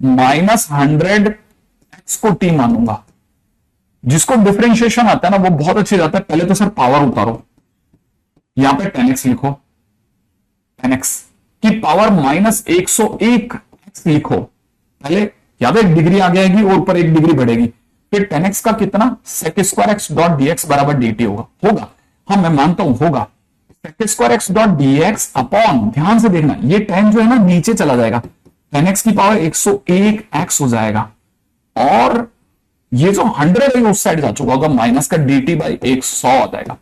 -100x को t मानूंगा। जिसको डिफरेंशिएशन आता है ना वो बहुत अच्छे जाता है। पहले तो सर पावर उतारो, यहां पे 10x लिखो, 10x की पावर -101x लिखो। पहले याद है एक डिग्री आगे आएगी और ऊपर एक डिग्री बढ़ेगी, फिर 10x का कितना sec²x.dx बराबर dt होगा। हाँ मैं मानता हूं होगा, sec²x.dx अपॉन, ध्यान से देखना ये 10 जो है ना नीचे चला जाएगा, 10x की पावर 101x हो जाएगा, और ये जो 100 है उस साइड जा चुका होगा, माइनस का dt/100 आ जाएगा।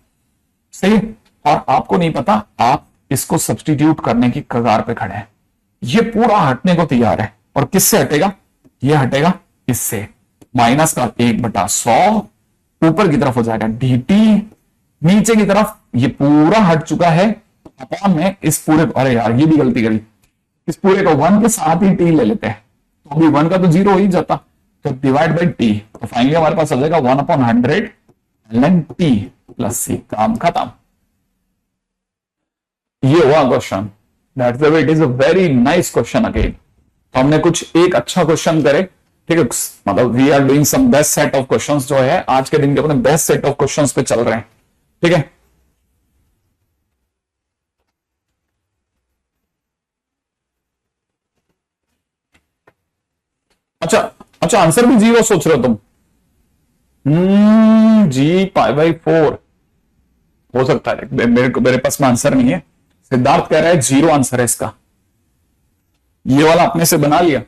सही है, और आपको नहीं पता, आप इसको सब्सटीट्यूट करने की कगार पे खड़े हैं। ये पूरा हटने को तैयार है, और किससे हटेगा? ये हटेगा इससे, माइनस का 1/100 ऊपर की तरफ हो जाएगा dt, नीचे की तरफ ये पूरा हट चुका है, अपॉन में इस पूरे, अरे यार ये भी गलती करी, इस पूरे को 1 के साथ ही t ले लेते हैं, तो अभी 1 का तो 0 हो ही जाता, तो डिवाइड बाई t, तो फाइनली हमारे पास आ जाएगा 1/100 ln t प्लस c, काम खत्म। ये हुआ question, that's the way, it is a very nice question again. तो हमने कुछ एक अच्छा क्वेश्चन करे, ठीक है, मतलब we are doing some best set of questions, जो है आज के दिन के अपने बेस्ट सेट ऑफ क्वेश्चंस पे चल रहे हैं, ठीक है। अच्छा अच्छा, आंसर भी 0 सोच रहे हो तुम? g π/4 हो सकता है, मेरे पास में आंसर नहीं है। सिद्धार्थ कह रहा है 0 आंसर है इसका, ये वाला अपने से बना लिया।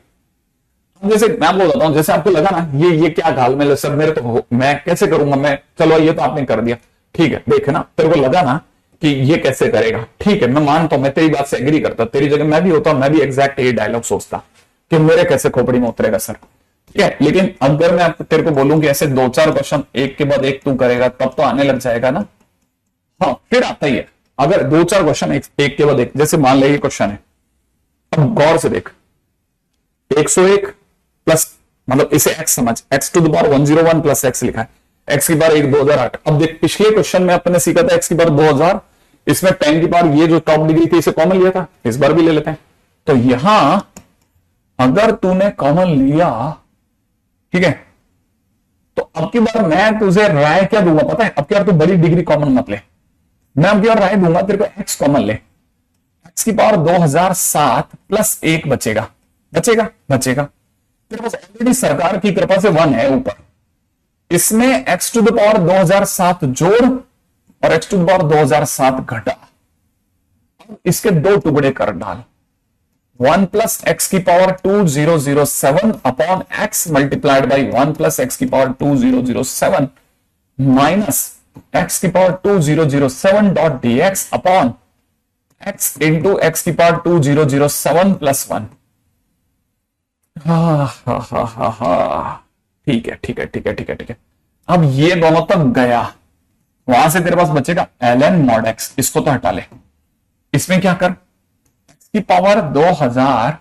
जैसे मैं आपको बताता हूं, जैसे आपको लगा ना ये क्या घालमेल है सर, मेरे तो मैं कैसे करूंगा मैं, चलो ये तो आपने कर दिया, ठीक है, देखे ना तेरे को लगा ना कि ये कैसे करेगा, ठीक है, मैं मानता हूं, मैं तेरी बात से एग्री करता, तेरी जगह मैं भी होता, मैं भी एग्जैक्ट ये डायलॉग सोचता कि मेरे कैसे खोपड़ी में उतरेगा सर, ठीक है। लेकिन अगर मैं तेरे को बोलूं कि ऐसे 2-4 क्वेश्चन एक के बाद एक तू करेगा, तब तो आने लग जाएगा ना। हाँ फिर आता ही है, अगर 2-4 क्वेश्चन एक के बाद एक, जैसे मान ले ये क्वेश्चन है, अब गौर से देख, 101 प्लस, मतलब इसे x समझ, x⁻101 प्लस x लिखा है, x की पावर 1 2008। अब देख पिछले क्वेश्चन में अपने सीखा था x की पावर 2000, इसमें 10 की पावर ये जो टॉप डिग्री थी इसे कॉमन लिया था, इस बार भी ले लेते हैं। तो यहां अगर तूने कॉमन लिया, ठीक है, तो अब की बार मैं तुझे राय क्या दूंगा पता है, अब की बार तू बड़ी डिग्री कॉमन मत ले, मैं अब की बार राय दूंगा तेरे को x कॉमन ले, x की पावर 2007 प्लस 1 बचेगा, बचेगा बचेगा, तेरे पास ऑलरेडी सरकार की कृपा से 1 है ऊपर, इसमें x⁻ 2007 जोड़ और x⁻ 2007 घटा, इसके 2 टुकड़े कर डाल, 1 प्लस x की power 2007 upon x multiplied by 1 plus x की पावर 2007 माइनस x की power 2007 dot dx upon x into x की पावर 2007 प्लस 1। ठीक है ठीक है ठीक है ठीक है ठीक है। अब ये दोनों तक गया, वहां से तेरे पास बचेगा ln mod x, इसको तो हटा ले, इसमें क्या कर, x की पावर 2000,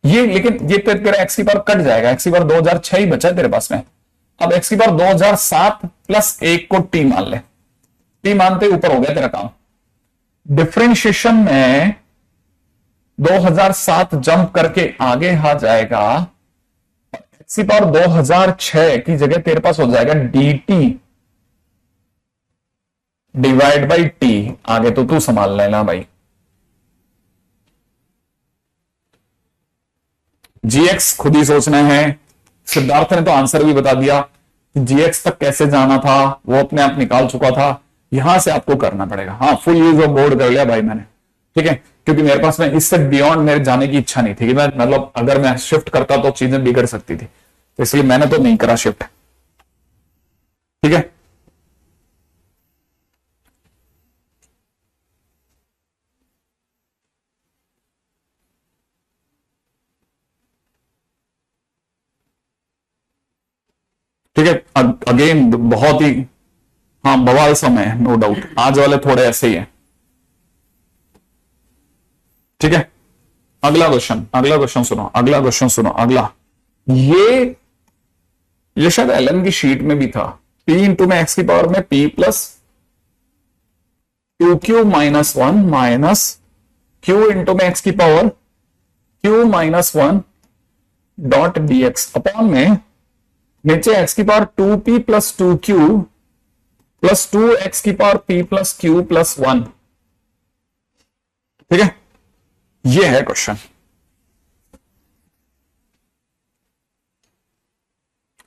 ये लेकिन ये तेरा x की पावर कट जाएगा, x की पावर 2006 ही बचा है तेरे पास में। अब x की पावर 2007 प्लस 1 को t मान ले, t मानते ऊपर हो गया तेरा काम। डिफरेंशिएशन में 2007 जंप करके आगे आ जाएगा, x की पावर 2006 की जगह तेरे पास हो जाएगा dt डिवाइड बाई t। आगे तो तू संभाल लेना भाई। gx खुद ही सोचना है। सिद्धार्थ ने तो आंसर भी बता दिया, gx तक कैसे जाना था वो अपने आप निकाल चुका था, यहां से आपको करना पड़ेगा। हाँ, फुल यूज ऑफ बोर्ड कर लिया भाई मैंने, ठीक है, क्योंकि मेरे पास में इससे बियॉन्ड मेरे जाने की इच्छा नहीं थी कि मैं मतलब अगर मैं शिफ्ट करता तो चीजें बिगड़ सकती थी, तो इसलिए मैंने तो नहीं करा शिफ्ट, ठीक है। ठीक है, अगेन बहुत ही हाँ बवाल समय है, नो डाउट। आज वाले थोड़े ऐसे ही है, ठीक है। अगला क्वेश्चन सुनो, अगला ये शायद एलएम की शीट में भी था। p इंटू में x की पावर में p plus 2q minus 1 minus q into में x की power q minus 1 dot dx upon में नीचे x की power 2p plus 2q plus 2x की power p plus q plus 1, ठीक है। ये है क्वेश्चन।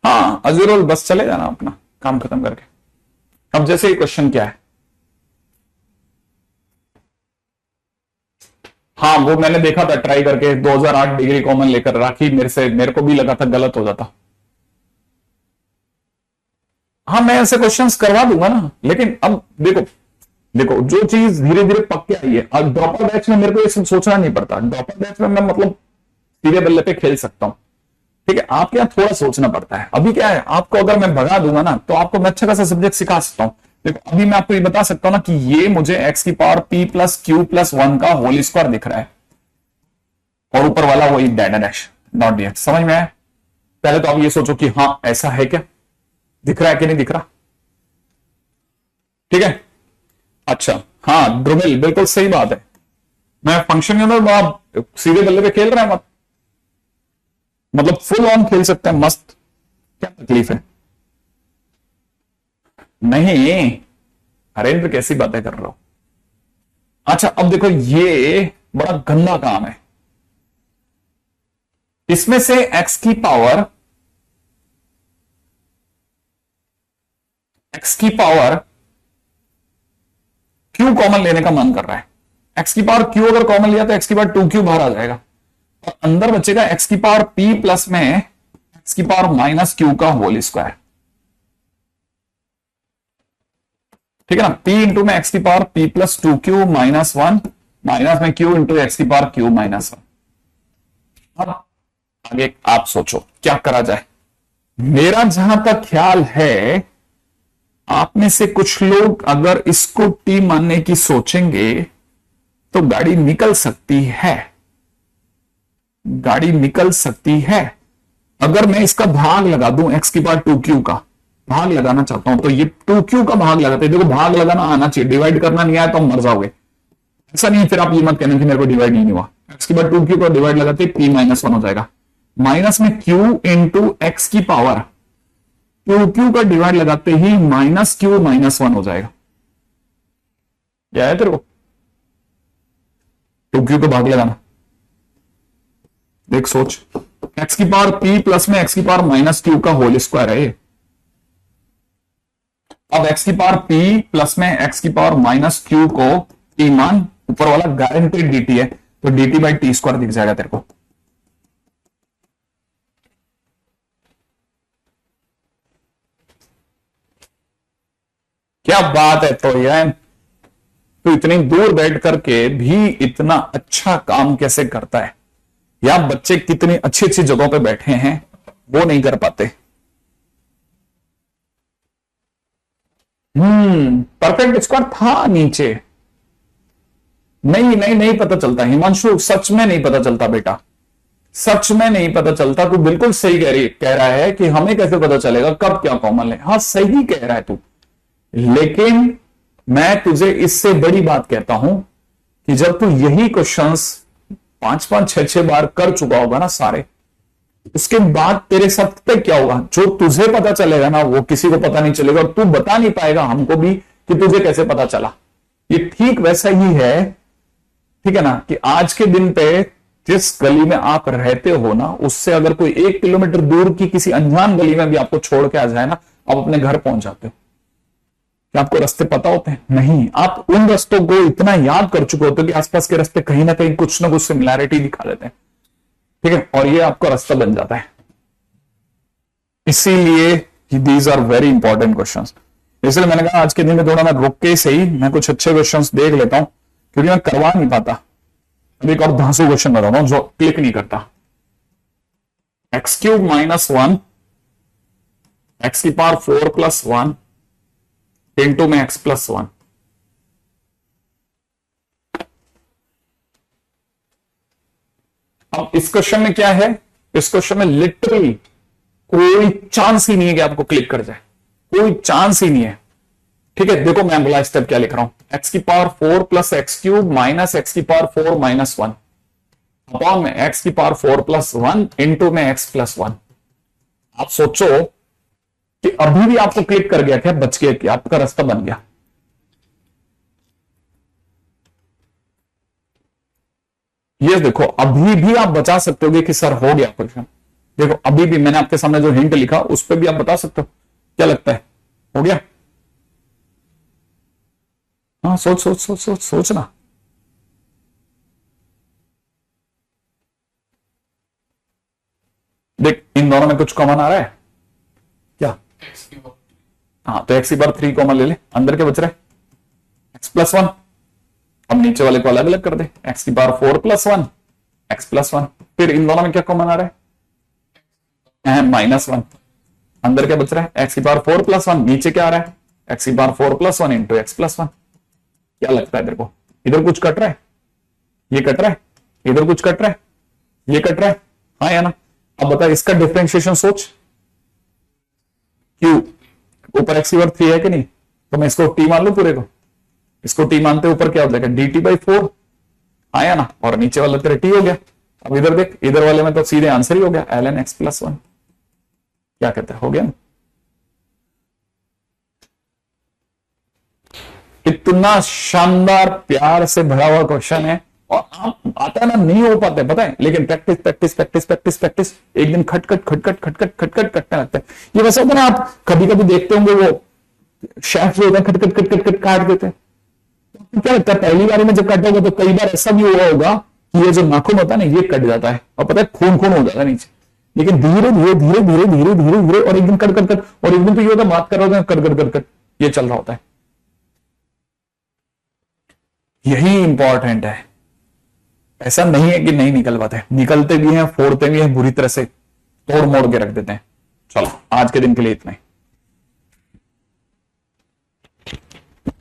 हाँ अजीरोल बस चले जाना अपना काम खत्म करके। अब जैसे ये क्वेश्चन क्या है, हाँ वो मैंने देखा था ट्राई करके, 2008 डिग्री कॉमन लेकर राखी, मेरे को भी लगा था गलत हो जाता। हाँ मैं ऐसे क्वेश्चंस करवा दूंगा ना, लेकिन अब देखो जो चीज धीरे धीरे पक के आई है, अब ड्रॉपर बैच में मेरे को ये सब सोचना नहीं पड़ता। ड्रॉपर बैच में मैं मतलब सीधे बल्ले पे खेल सकता हूं, ठीक है। आपके यहां थोड़ा सोचना पड़ता है। अभी क्या है, आपको अगर मैं भगा दूंगा ना तो आपको मैं अच्छा खासा सब्जेक्ट सिखा सकता हूं। देखो अभी मैं आपको ये बता सकता हूं ना कि ये मुझे x की power p plus Q plus 1 का होल स्क्वायर दिख रहा है, और ऊपर वाला वही डैश डॉट dx। समझ में आया? पहले तो आप ये सोचो कि हाँ ऐसा है क्या, दिख रहा है कि नहीं दिख रहा, ठीक है। अच्छा हाँ ड्रुमिल बिल्कुल सही बात है, मैं फंक्शन के अंदर आप सीधे बल्ले पे खेल रहे हैं, मतलब फुल ऑन खेल सकते हैं, मस्त, क्या तकलीफ है? नहीं हरेंद्र कैसी बातें कर रहा हो। अच्छा अब देखो ये बड़ा गंदा काम है, इसमें से x की पावर q कॉमन लेने का मन कर रहा है। x की पावर q अगर कॉमन लिया तो x की पावर 2q बाहर आ जाएगा, और अंदर बचेगा x की पावर p प्लस में x की पावर माइनस q का होल स्क्वायर, ठीक है ना। p इंटू में x की power p plus 2q minus 1 minus में q इंटू x की पावर q माइनस 1। अब आगे आप सोचो क्या करा जाए। मेरा जहां तक ख्याल है, आप में से कुछ लोग अगर इसको t मानने की सोचेंगे तो गाड़ी निकल सकती है, अगर मैं इसका भाग लगा दूं, x की पावर 2q का भाग लगाना चाहता हूं तो ये 2q का भाग लगाते हैं। देखो भाग लगाना आना चाहिए, डिवाइड करना नहीं आया तो मर जाओगे। ऐसा नहीं फिर आप ये मत कहना कि मेरे को डिवाइड नहीं हुआ। x की पावर 2q का डिवाइड लगाते p माइनस 1 हो जाएगा, माइनस में q इंटू एक्स की पावर 2q का डिवाइड लगाते ही माइनस q माइनस 1 हो जाएगा। क्या है तेरे को 2q का भाग लगाना, देख सोच, x की पावर p प्लस में x की पावर माइनस q का होल स्क्वायर है ये। अब x की पावर p प्लस में x की पावर माइनस q को t मान, ऊपर वाला गारंटेड dt है तो dt बाई टी स्क्वायर दिख जाएगा तेरे को। क्या बात है, तो यार तो इतनी दूर बैठ करके भी इतना अच्छा काम कैसे करता है, या बच्चे कितनी अच्छी अच्छी जगहों पे बैठे हैं वो नहीं कर पाते। परफेक्ट स्क्वायर था नीचे। नहीं पता चलता हिमांशु, सच में नहीं पता चलता बेटा, सच में नहीं पता चलता। तू बिल्कुल सही कह रहा है कि हमें कैसे पता चलेगा कब क्या कॉमन है। हाँ सही कह रहा है तू, लेकिन मैं तुझे इससे बड़ी बात कहता हूं कि जब तू यही क्वेश्चंस 5-5 6-6 बार कर चुका होगा ना सारे, उसके बाद तेरे साथ पे क्या होगा, जो तुझे पता चलेगा ना वो किसी को पता नहीं चलेगा, और तू बता नहीं पाएगा हमको भी कि तुझे कैसे पता चला। ये ठीक वैसा ही है, ठीक है ना, कि आज के दिन पे जिस गली में आप रहते हो ना, उससे अगर कोई 1 किलोमीटर दूर की किसी अनजान गली में भी आपको छोड़ के आ जाए ना, आप अपने घर पहुंच जाते हो। क्या आपको रास्ते पता होते हैं? नहीं, आप उन रास्तों को इतना याद कर चुके होते हो कि आसपास के रास्ते कहीं ना कहीं कुछ ना कुछ सिमिलैरिटी दिखा देते हैं, ठीक है, और ये आपका रास्ता बन जाता है। इसीलिए these are very important questions. इसलिए मैंने कहा आज के दिन में थोड़ा मैं रुक के सही मैं कुछ अच्छे क्वेश्चंस देख लेता हूं, क्योंकि मैं करवा नहीं पाता। अब एक और धांसू क्वेश्चन बताता हूं जो क्लिक नहीं करता। x³ - 1 x⁴ + 1 इंटू में x + 1। अब इस क्वेश्चन में क्या है, इस क्वेश्चन में लिटरली कोई चांस ही नहीं है कि आपको क्लिक कर जाए, कोई चांस ही नहीं है, ठीक है। देखो मैं बोला स्टेप क्या लिख रहा हूं, x⁴ + x³ - x⁴ - 1 अपॉन में x⁴ + 1 इंटू में x + 1। आप सोचो कि अभी भी आपको क्लिक कर गया क्या, बच गया क्या, आपका रास्ता बन गया। ये देखो अभी भी आप बचा सकते हो कि सर हो गया क्वेश्चन। देखो अभी भी मैंने आपके सामने जो हिंट लिखा उस पर भी आप बता सकते हो। क्या लगता है, हो गया? हाँ सोच सोच सोच सोच सोचना। देख इन दोनों में कुछ कॉमन आ रहा है क्या? हाँ तो x⁴ कॉमन ले ले, अंदर क्या बच रहा है, x + 1। अब नीचे वाले को अलग अलग कर दे, x⁴ + 1 x + 1। फिर इन दोनों में क्या कॉमन आ रहा है, -1। अंदर क्या बच रहा है, x⁴ + 1। नीचे क्या आ रहा है, x⁴ + 1 इंटू x + 1। क्या लगता है तेरे को, इधर कुछ कट रहा है, ये कट रहा है, इधर कुछ कट रहा है, ये कट रहा है, हाँ या ना? अब बता इसका डिफरेंशिएशन सोच, क्यों ऊपर x⁴ है कि नहीं, तो मैं इसको t मान लू पूरे को, इसको t मानते ऊपर क्या हो जाएगा dt/4 आया ना, और नीचे वाला तेरा t हो गया। अब इधर देख, इधर वाले में तो सीधे आंसर ही हो गया ln x + 1। क्या कहते हैं, हो गया ना? इतना शानदार प्यार से भरा हुआ क्वेश्चन है, और आप आता ना नहीं हो पाते पता है, लेकिन practice practice practice practice practice एक दिन खटखट खटखट खटखट खटखट कटने लगता है। ये वैसा होता है ना, आप कभी कभी देखते होंगे वो शेफ जो होता है खटखट खटखट खट काट देते हैं, क्या लगता है पहली बार में जब काटोगे तो कई बार ऐसा भी हुआ होगा कि ये जो नाखून होता है ना ये कट जाता है, और पता है खून खून हो जाता है नीचे, लेकिन धीरे धीरे धीरे धीरे धीरे धीरे धीरे और एक दिन कट कट कट, और एक दिन तो ये होता है बात कर रहे होते हैं कट कट कट कट, ये चल रहा होता है। यही इंपॉर्टेंट है, ऐसा नहीं है कि नहीं निकल पाते, निकलते भी हैं, फोड़ते भी हैं, बुरी तरह से तोड़ मोड़ के रख देते हैं। चलो आज के दिन के लिए इतना ही।